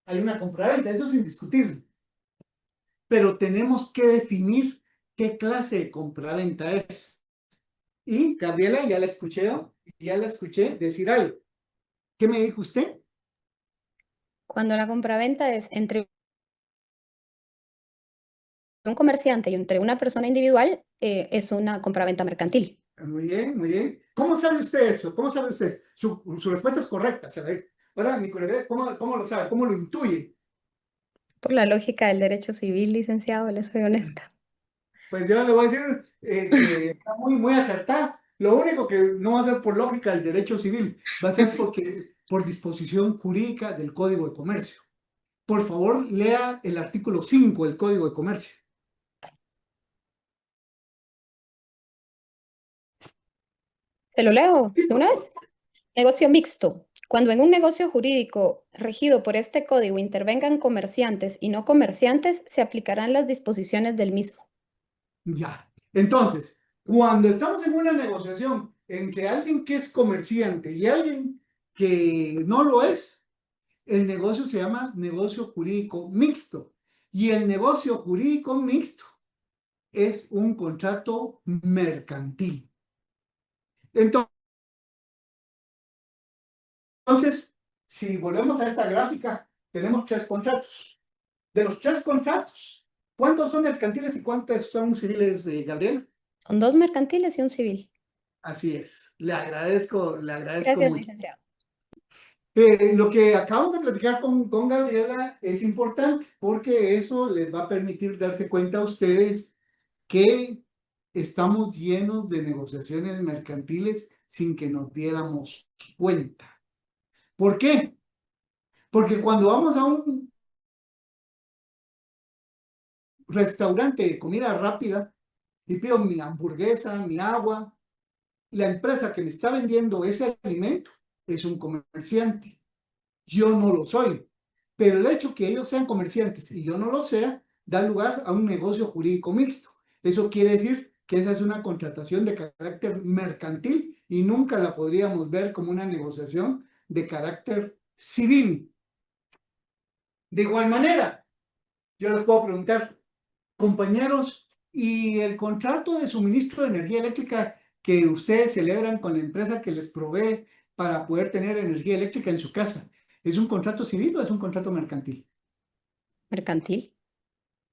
hay una compraventa, eso es indiscutible. Pero tenemos que definir qué clase de compraventa es. Y Gabriela, ya la escuché decir algo. ¿Qué me dijo usted? Cuando la compraventa es entre un comerciante y entre una persona individual, es una compraventa mercantil. Muy bien, muy bien. ¿Cómo sabe usted eso? ¿Cómo sabe usted? Su respuesta es correcta, se ve. Ahora, mi curiosidad, ¿cómo lo sabe? ¿Cómo lo intuye? Por la lógica del derecho civil, licenciado, le soy honesta. Pues yo le voy a decir que está muy acertada. Lo único que no va a ser por lógica del derecho civil, va a ser por disposición jurídica del Código de Comercio. Por favor, lea el artículo 5 del Código de Comercio. ¿Te lo leo Sí, de por una favor. vez? Negocio mixto. Cuando en un negocio jurídico regido por este código intervengan comerciantes y no comerciantes, se aplicarán las disposiciones del mismo. Ya. Entonces, cuando estamos en una negociación entre alguien que es comerciante y alguien que no lo es, el negocio se llama negocio jurídico mixto. Y el negocio jurídico mixto es un contrato mercantil. Entonces, si volvemos a esta gráfica, tenemos tres contratos. De los tres contratos, ¿cuántos son mercantiles y cuántos son civiles, Gabriel? Son dos mercantiles y un civil. Así es. Le agradezco Gracias, mucho. licenciado. Lo que acabamos de platicar con Gabriela es importante porque eso les va a permitir darse cuenta a ustedes que estamos llenos de negociaciones mercantiles sin que nos diéramos cuenta. ¿Por qué? Porque cuando vamos a un restaurante de comida rápida y pido mi hamburguesa, mi agua, la empresa que me está vendiendo ese alimento es un comerciante. Yo no lo soy. Pero el hecho que ellos sean comerciantes y yo no lo sea, da lugar a un negocio jurídico mixto. Eso quiere decir que esa es una contratación de carácter mercantil y nunca la podríamos ver como una negociación de carácter civil. De igual manera, yo les puedo preguntar, compañeros, ¿y el contrato de suministro de energía eléctrica que ustedes celebran con la empresa que les provee para poder tener energía eléctrica en su casa, es un contrato civil o es un contrato mercantil? Mercantil.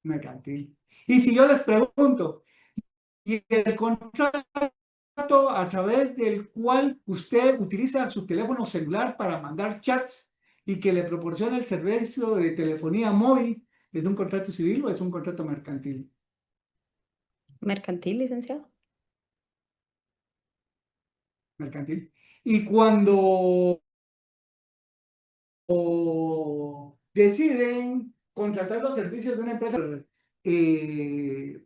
Mercantil. Y si yo les pregunto, ¿y el contrato a través del cual usted utiliza su teléfono celular para mandar chats y que le proporciona el servicio de telefonía móvil, es un contrato civil o es un contrato mercantil? Mercantil, licenciado. Mercantil. Y cuando deciden contratar los servicios de una empresa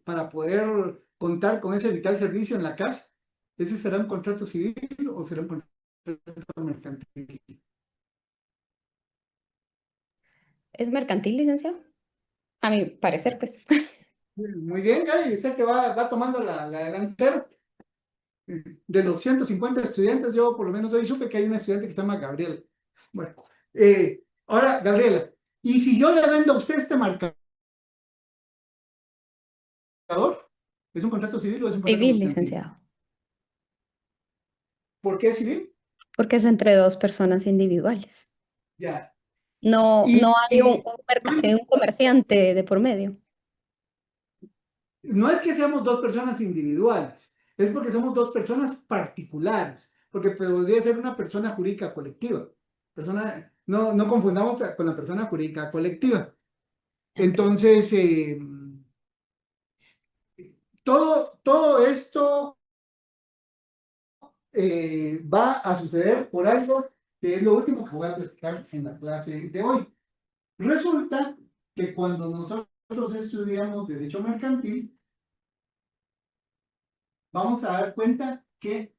para poder contar con ese vital servicio en la casa, ¿ese será un contrato civil o será un contrato mercantil? ¿Es mercantil, licenciado? A mi parecer, pues. Muy bien, Gaby, usted que va tomando la delantera. De los 150 estudiantes, yo por lo menos hoy supe que hay una estudiante que se llama Gabriela. Bueno, ahora, Gabriela, ¿y si yo le vendo a usted este marcador? ¿Es un contrato civil o es un contrato Civil, mercantil? licenciado. ¿Por qué civil? Porque es entre dos personas individuales. Ya. No, Y, no hay y un comerciante de por medio. No es que seamos dos personas individuales, es porque somos dos personas particulares, porque podría ser una persona jurídica colectiva. No confundamos con la persona jurídica colectiva. Ok. Entonces, todo esto va a suceder por algo que es lo último que voy a platicar en la clase de hoy. Resulta que cuando nosotros estudiamos derecho mercantil, vamos a dar cuenta que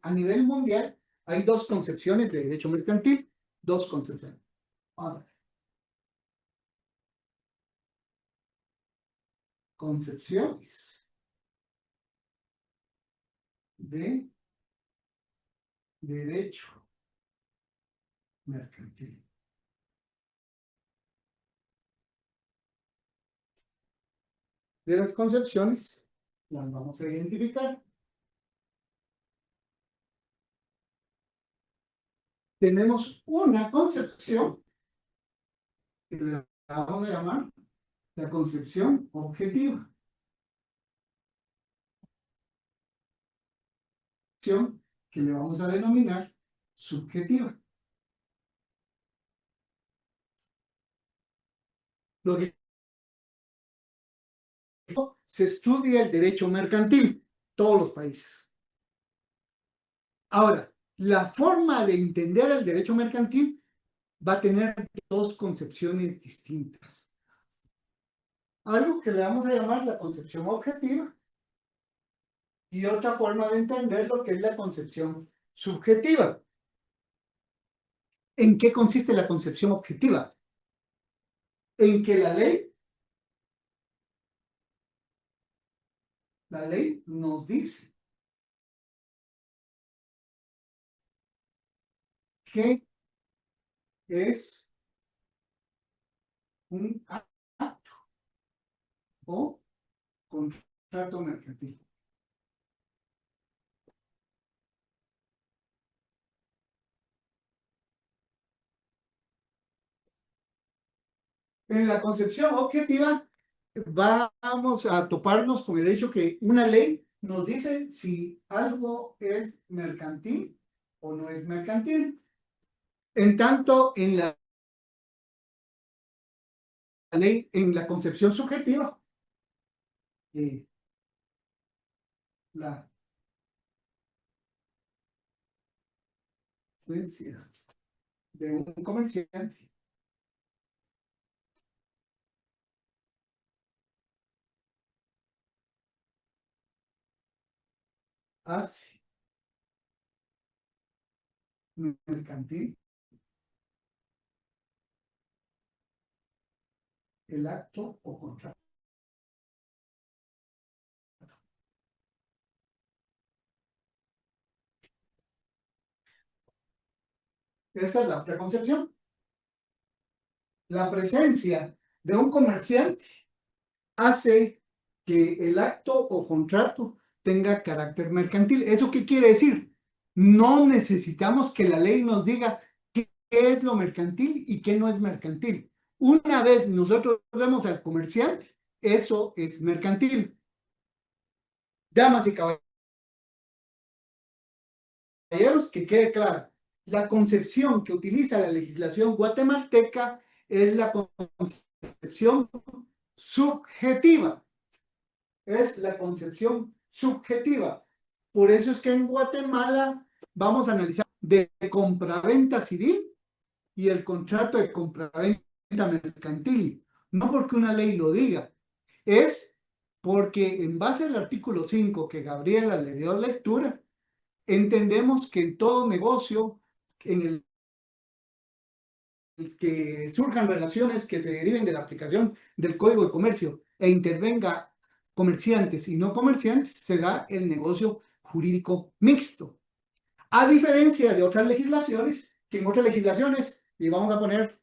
a nivel mundial hay dos concepciones de derecho mercantil, dos concepciones. Ahora, concepciones de derecho mercantil. De las concepciones, las vamos a identificar. Tenemos una concepción que la vamos a llamar la concepción objetiva, que le vamos a denominar subjetiva. Lo que se estudia el derecho mercantil, todos los países. Ahora, la forma de entender el derecho mercantil va a tener dos concepciones distintas. Algo que le vamos a llamar la concepción objetiva y otra forma de entender lo que es la concepción subjetiva. ¿En qué consiste la concepción objetiva? En que la ley nos dice que es un acto o contrato mercantil. En la concepción objetiva vamos a toparnos con el hecho que una ley nos dice si algo es mercantil o no es mercantil. En tanto, en la ley, en la concepción subjetiva, eh, la esencia de un comerciante hace mercantil el acto o contrato. Esa es la preconcepción. La presencia de un comerciante hace que el acto o contrato tenga carácter mercantil. ¿Eso qué quiere decir? No necesitamos que la ley nos diga qué es lo mercantil y qué no es mercantil. Una vez nosotros vemos al comerciante, eso es mercantil. Damas y caballeros, que quede claro, la concepción que utiliza la legislación guatemalteca es la concepción subjetiva. Es la concepción subjetiva. Por eso es que en Guatemala vamos a analizar de compraventa civil y el contrato de compraventa mercantil. No porque una ley lo diga, es porque en base al artículo 5 que Gabriela le dio lectura, entendemos que en todo negocio en el que surjan relaciones que se deriven de la aplicación del Código de Comercio e intervenga comerciantes y no comerciantes, se da el negocio jurídico mixto. A diferencia de otras legislaciones, que en otras legislaciones, y vamos a poner,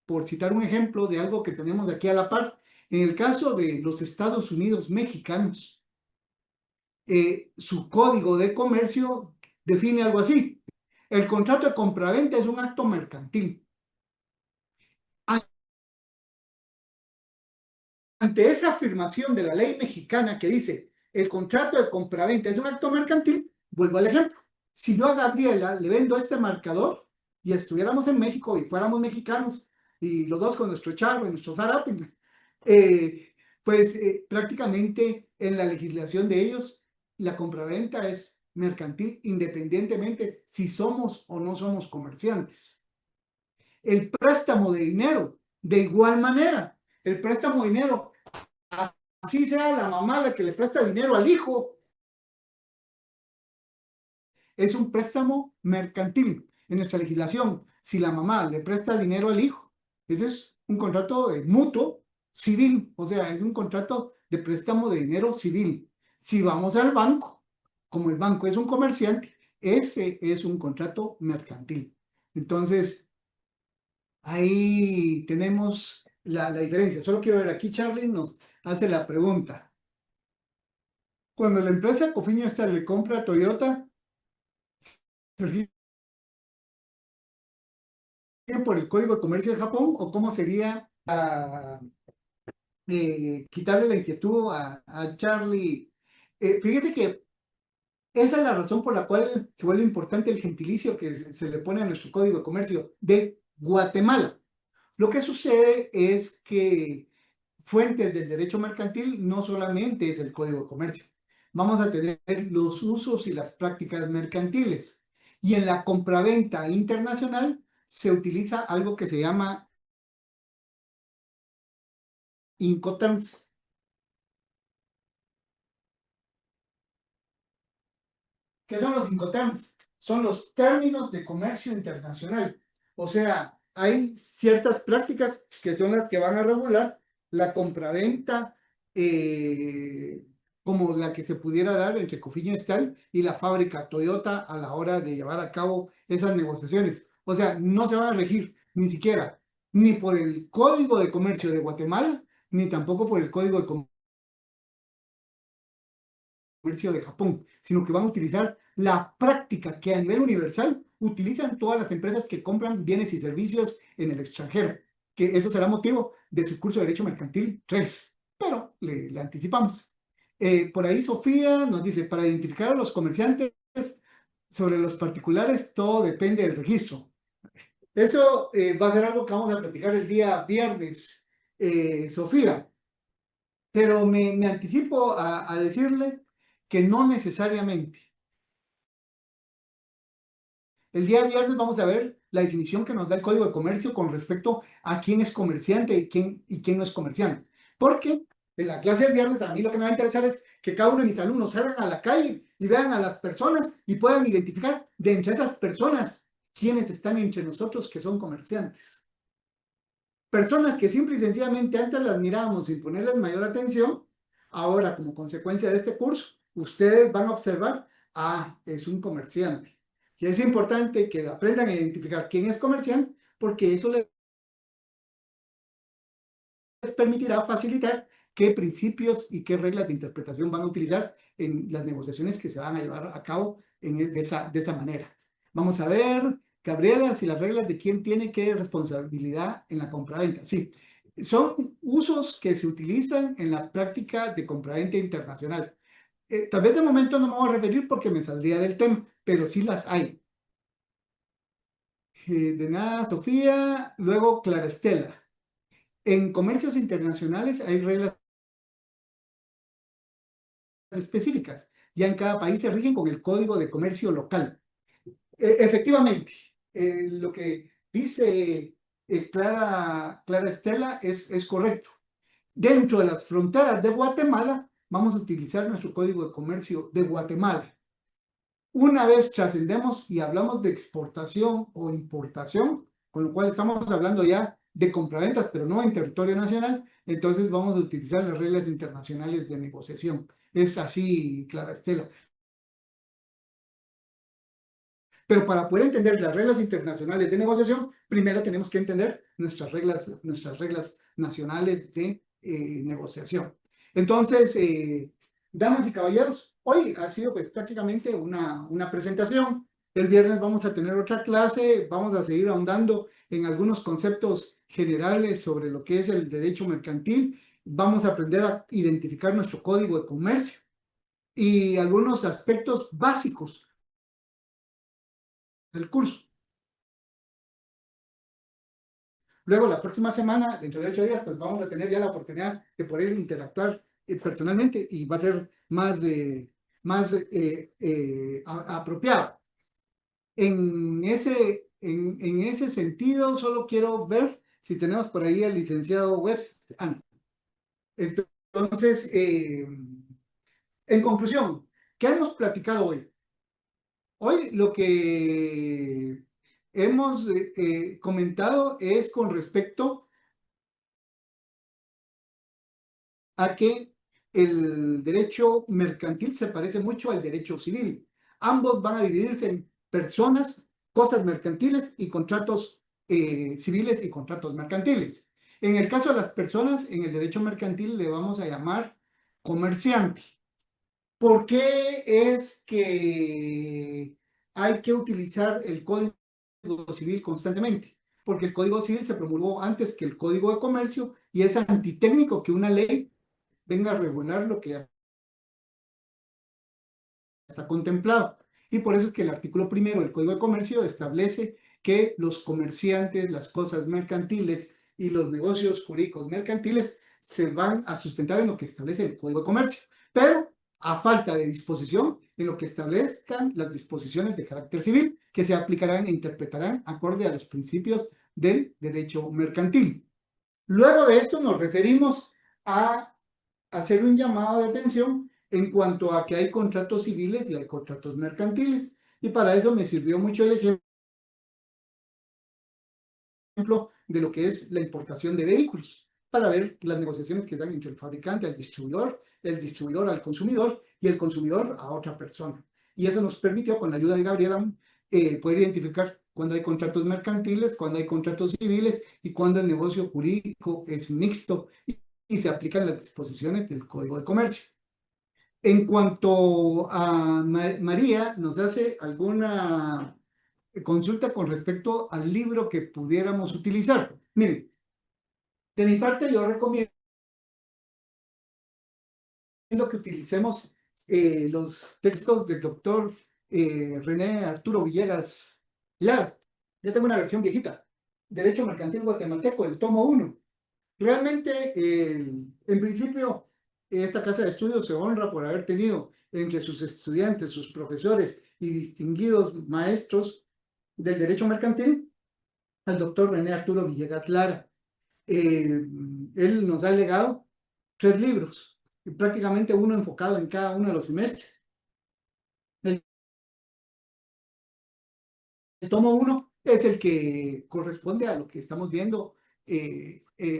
por citar un ejemplo de algo que tenemos aquí a la par, en el caso de los Estados Unidos mexicanos, su Código de Comercio define algo así. El contrato de compraventa es un acto mercantil. ante esa afirmación de la ley mexicana que dice el contrato de compraventa es un acto mercantil, vuelvo al ejemplo. Si yo a Gabriela le vendo este marcador y estuviéramos en México y fuéramos mexicanos y los dos con nuestro charro y nuestro zarape, pues prácticamente en la legislación de ellos la compraventa es mercantil independientemente si somos o no somos comerciantes. El préstamo de dinero, de igual manera, el préstamo de dinero, así sea la mamá la que le presta dinero al hijo, es un préstamo mercantil. En nuestra legislación, si la mamá le presta dinero al hijo, ese es un contrato mutuo civil, o sea, es un contrato de préstamo de dinero civil. Si vamos al banco, como el banco es un comerciante, ese es un contrato mercantil. Entonces, ahí tenemos la diferencia. Solo quiero ver, aquí Charlie nos hace la pregunta. Cuando la empresa Cofiño esta le compra a Toyota, ¿se rigen por el Código de Comercio de Japón o cómo sería quitarle la inquietud a Charlie? Fíjese que esa es la razón por la cual se vuelve importante el gentilicio que se le pone a nuestro Código de Comercio de Guatemala. Lo que sucede es que fuentes del derecho mercantil no solamente es el Código de Comercio. Vamos a tener los usos y las prácticas mercantiles. Y en la compraventa internacional se utiliza algo que se llama Incoterms. ¿Qué son los Incoterms? Son los términos de comercio internacional. O sea, hay ciertas prácticas que son las que van a regular la compraventa, como la que se pudiera dar entre Cofiño Style y la fábrica Toyota a la hora de llevar a cabo esas negociaciones. O sea, no se van a regir ni siquiera ni por el Código de Comercio de Guatemala, ni tampoco por el Código de Comercio de Japón, sino que van a utilizar la práctica que a nivel universal utilizan todas las empresas que compran bienes y servicios en el extranjero, que eso será motivo de su curso de Derecho Mercantil 3, pero le anticipamos. Por ahí Sofía nos dice, para identificar a los comerciantes sobre los particulares, todo depende del registro. Eso va a ser algo que vamos a platicar el día viernes, Sofía, pero me anticipo a decirle que no necesariamente. El día viernes vamos a ver la definición que nos da el Código de Comercio con respecto a quién es comerciante y quién no es comerciante. Porque en la clase del viernes a mí lo que me va a interesar es que cada uno de mis alumnos salgan a la calle y vean a las personas y puedan identificar de entre esas personas quiénes están entre nosotros que son comerciantes. Personas que simple y sencillamente antes las mirábamos sin ponerles mayor atención, ahora como consecuencia de este curso, ustedes van a observar, es un comerciante. Y es importante que aprendan a identificar quién es comerciante, porque eso les permitirá facilitar qué principios y qué reglas de interpretación van a utilizar en las negociaciones que se van a llevar a cabo de esa manera. Vamos a ver, Gabriela, si las reglas de quién tiene qué responsabilidad en la compraventa. Sí, son usos que se utilizan en la práctica de compraventa internacional. Tal vez de momento no me voy a referir porque me saldría del tema, pero sí las hay. De nada, Sofía. Luego, Clara Estela. En comercios internacionales hay reglas específicas. Ya en cada país se rigen con el Código de Comercio local. Efectivamente, lo que dice Clara Estela es correcto. Dentro de las fronteras de Guatemala, vamos a utilizar nuestro Código de Comercio de Guatemala. Una vez trascendemos y hablamos de exportación o importación, con lo cual estamos hablando ya de compraventas, pero no en territorio nacional, entonces vamos a utilizar las reglas internacionales de negociación. Es así, Clara Estela. Pero para poder entender las reglas internacionales de negociación, primero tenemos que entender nuestras reglas nacionales de negociación. Entonces, damas y caballeros, hoy ha sido pues, prácticamente una presentación. El viernes vamos a tener otra clase, vamos a seguir ahondando en algunos conceptos generales sobre lo que es el derecho mercantil vamos a aprender a identificar nuestro código de comercio y algunos aspectos básicos del curso. Luego, la próxima semana, dentro de 8 días, pues vamos a tener ya la oportunidad de poder interactuar personalmente y va a ser más apropiado. En ese sentido, solo quiero ver si tenemos por ahí al licenciado Webster. Entonces, en conclusión, ¿qué hemos platicado hoy? Hoy lo que hemos comentado es con respecto a que el derecho mercantil se parece mucho al derecho civil. Ambos van a dividirse en personas, cosas mercantiles y contratos civiles y contratos mercantiles. En el caso de las personas, en el derecho mercantil le vamos a llamar comerciante. ¿Por qué es que hay que utilizar el Código Civil constantemente? Porque el Código Civil se promulgó antes que el Código de Comercio y es antitécnico que una ley venga a regular lo que ya está contemplado. Y por eso es que el artículo primero del Código de Comercio establece que los comerciantes, las cosas mercantiles y los negocios jurídicos mercantiles se van a sustentar en lo que establece el Código de Comercio, pero a falta de disposición en lo que establezcan las disposiciones de carácter civil que se aplicarán e interpretarán acorde a los principios del derecho mercantil. Luego de esto nos referimos a hacer un llamado de atención en cuanto a que hay contratos civiles y hay contratos mercantiles. Y para eso me sirvió mucho el ejemplo de lo que es la importación de vehículos, para ver las negociaciones que dan entre el fabricante al distribuidor, el distribuidor al consumidor y el consumidor a otra persona. Y eso nos permitió, con la ayuda de Gabriela, poder identificar cuando hay contratos mercantiles, cuando hay contratos civiles y cuando el negocio jurídico es mixto y se aplican las disposiciones del Código de Comercio. En cuanto a María, nos hace alguna consulta con respecto al libro que pudiéramos utilizar. Miren, de mi parte yo recomiendo que utilicemos los textos del doctor René Arturo Villegas Lara. Ya tengo una versión viejita, Derecho Mercantil Guatemalteco, el tomo 1. Realmente, en principio, esta casa de estudios se honra por haber tenido entre sus estudiantes, sus profesores y distinguidos maestros del derecho mercantil al doctor René Arturo Villegas Lara. Él nos ha legado 3 libros, y prácticamente uno enfocado en cada uno de los semestres. El El tomo 1 es el que corresponde a lo que estamos viendo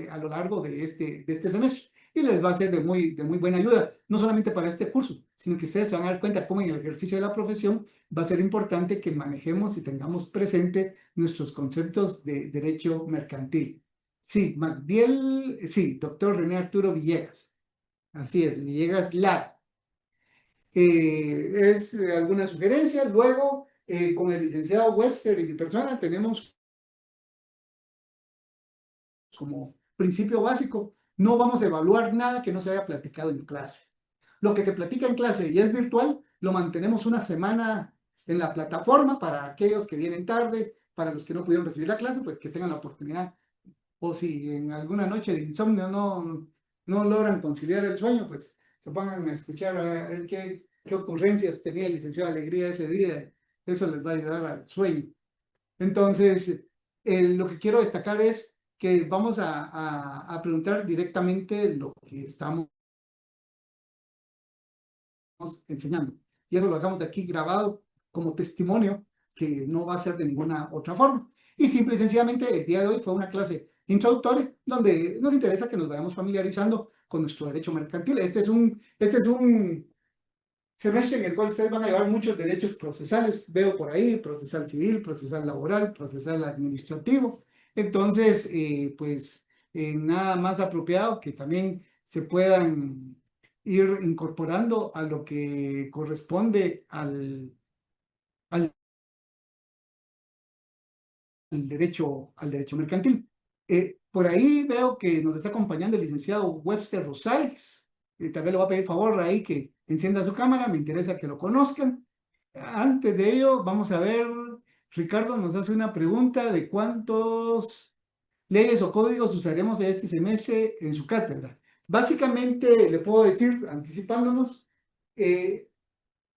a lo largo de este semestre y les va a ser de muy buena ayuda, no solamente para este curso, sino que ustedes se van a dar cuenta cómo en el ejercicio de la profesión va a ser importante que manejemos y tengamos presente nuestros conceptos de derecho mercantil. Sí, Magdiel, sí, doctor René Arturo Villegas, así es, Villegas Lara. Es alguna sugerencia. Luego, con el licenciado Webster y mi persona, tenemos como principio básico, no vamos a evaluar nada que no se haya platicado en clase. Lo que se platica en clase y es virtual, lo mantenemos una semana en la plataforma para aquellos que vienen tarde, para los que no pudieron recibir la clase, pues que tengan la oportunidad. O si en alguna noche de insomnio no logran conciliar el sueño, pues se pongan a escuchar a ver qué ocurrencias tenía el licenciado Alegría ese día. Eso les va a ayudar al sueño. Entonces, lo que quiero destacar es que vamos a preguntar directamente lo que estamos enseñando. Y eso lo dejamos de aquí grabado como testimonio que no va a ser de ninguna otra forma. Y simple y sencillamente el día de hoy fue una clase introductoria donde nos interesa que nos vayamos familiarizando con nuestro derecho mercantil. Este es un semestre en el cual ustedes van a llevar muchos derechos procesales, veo por ahí, procesal civil, procesal laboral, procesal administrativo. Entonces, pues nada más apropiado que también se puedan ir incorporando a lo que corresponde al derecho mercantil. Por ahí veo que nos está acompañando el licenciado Webster Rosales. Tal vez le voy a pedir favor ahí que encienda su cámara, me interesa que lo conozcan. Antes de ello, vamos a ver, Ricardo nos hace una pregunta de cuántos leyes o códigos usaremos este semestre en su cátedra. Básicamente, le puedo decir, anticipándonos,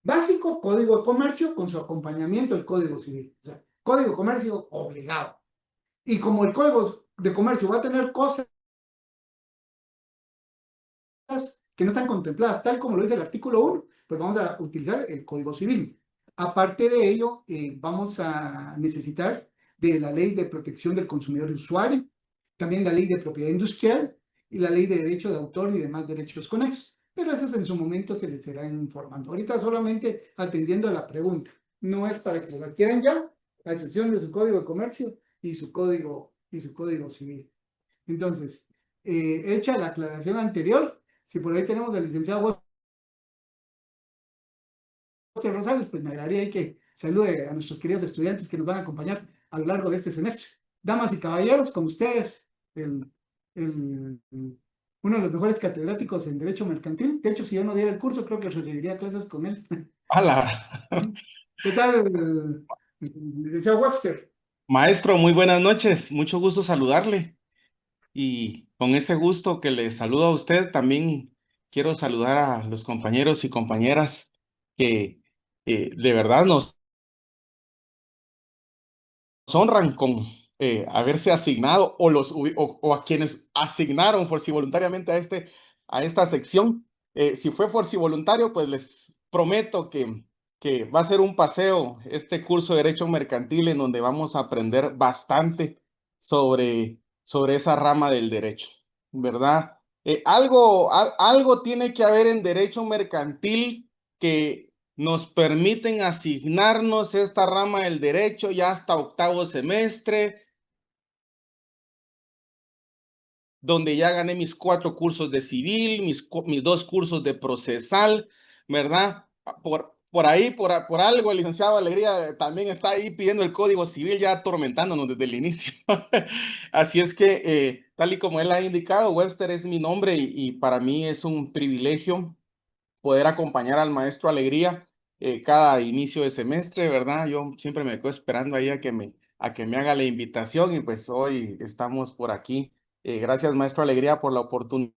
básico, código de comercio con su acompañamiento, el código civil. O sea, código de comercio obligado. Y como el código de comercio va a tener cosas que no están contempladas, tal como lo dice el artículo 1, pues vamos a utilizar el código civil. Aparte de ello, vamos a necesitar de la ley de protección del consumidor y usuario, también la ley de propiedad industrial y la ley de derecho de autor y demás derechos conexos. Pero esas en su momento se les serán informando. Ahorita solamente atendiendo a la pregunta. No es para que lo adquieran ya, a excepción de su código de comercio y su código civil. Entonces, hecha la aclaración anterior, si por ahí tenemos al licenciado José Rosales, pues me agradaría ahí que salude a nuestros queridos estudiantes que nos van a acompañar a lo largo de este semestre. Damas y caballeros, con ustedes, uno de los mejores catedráticos en Derecho Mercantil. De hecho, si yo no diera el curso, creo que recibiría clases con él. Hola, ¿Qué tal, licenciado Webster? maestro, muy buenas noches, mucho gusto saludarle y con ese gusto que le saludo a usted, también quiero saludar a los compañeros y compañeras que de verdad nos honran con haberse asignado o a quienes asignaron voluntariamente a esta sección. Si fue voluntario, pues les prometo que va a ser un paseo este curso de Derecho Mercantil en donde vamos a aprender bastante sobre esa rama del derecho, ¿verdad? Algo tiene que haber en Derecho Mercantil que nos permiten asignarnos esta rama del derecho ya hasta octavo semestre, donde ya gané mis 4 cursos de civil, mis 2 cursos de procesal, ¿verdad? Por ahí, por algo, el licenciado Alegría también está ahí pidiendo el Código Civil, ya atormentándonos desde el inicio. Así es que, tal y como él ha indicado, Webster es mi nombre y para mí es un privilegio poder acompañar al maestro Alegría cada inicio de semestre, ¿verdad? Yo siempre me quedo esperando ahí a que me haga la invitación y pues hoy estamos por aquí. Gracias, maestro Alegría, por la oportunidad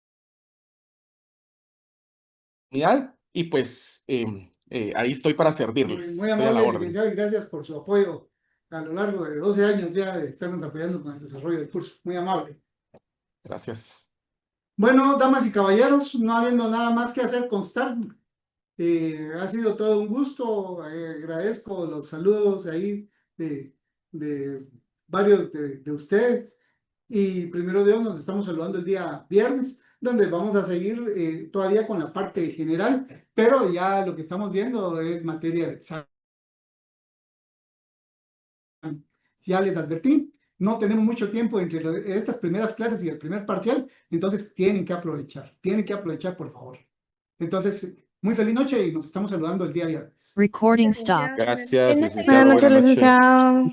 y pues ahí estoy para servirles. Muy Estoy a la amable, orden. licenciado, y gracias por su apoyo a lo largo de 12 años ya de estarnos apoyando con el desarrollo del curso. Muy amable. Gracias. Bueno, damas y caballeros, no habiendo nada más que hacer, constar. Ha sido todo un gusto. Agradezco los saludos ahí de varios de ustedes. Y primero Dios, nos estamos saludando el día viernes, donde vamos a seguir todavía con la parte general, pero ya lo que estamos viendo es materia de examen. Ya les advertí, no tenemos mucho tiempo entre estas primeras clases y el primer parcial, entonces tienen que aprovechar por favor. Entonces, muy feliz noche y nos estamos saludando el día viernes. Recording stopped. Gracias, Buenas licenciado. Buenas noches, Buenas noches. licenciado.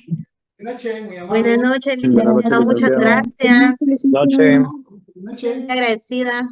Buenas noches, muy Buenas amables. noches, Buenas noches, licenciado. Muchas licenciado. gracias. Buenas noches. Agradecida.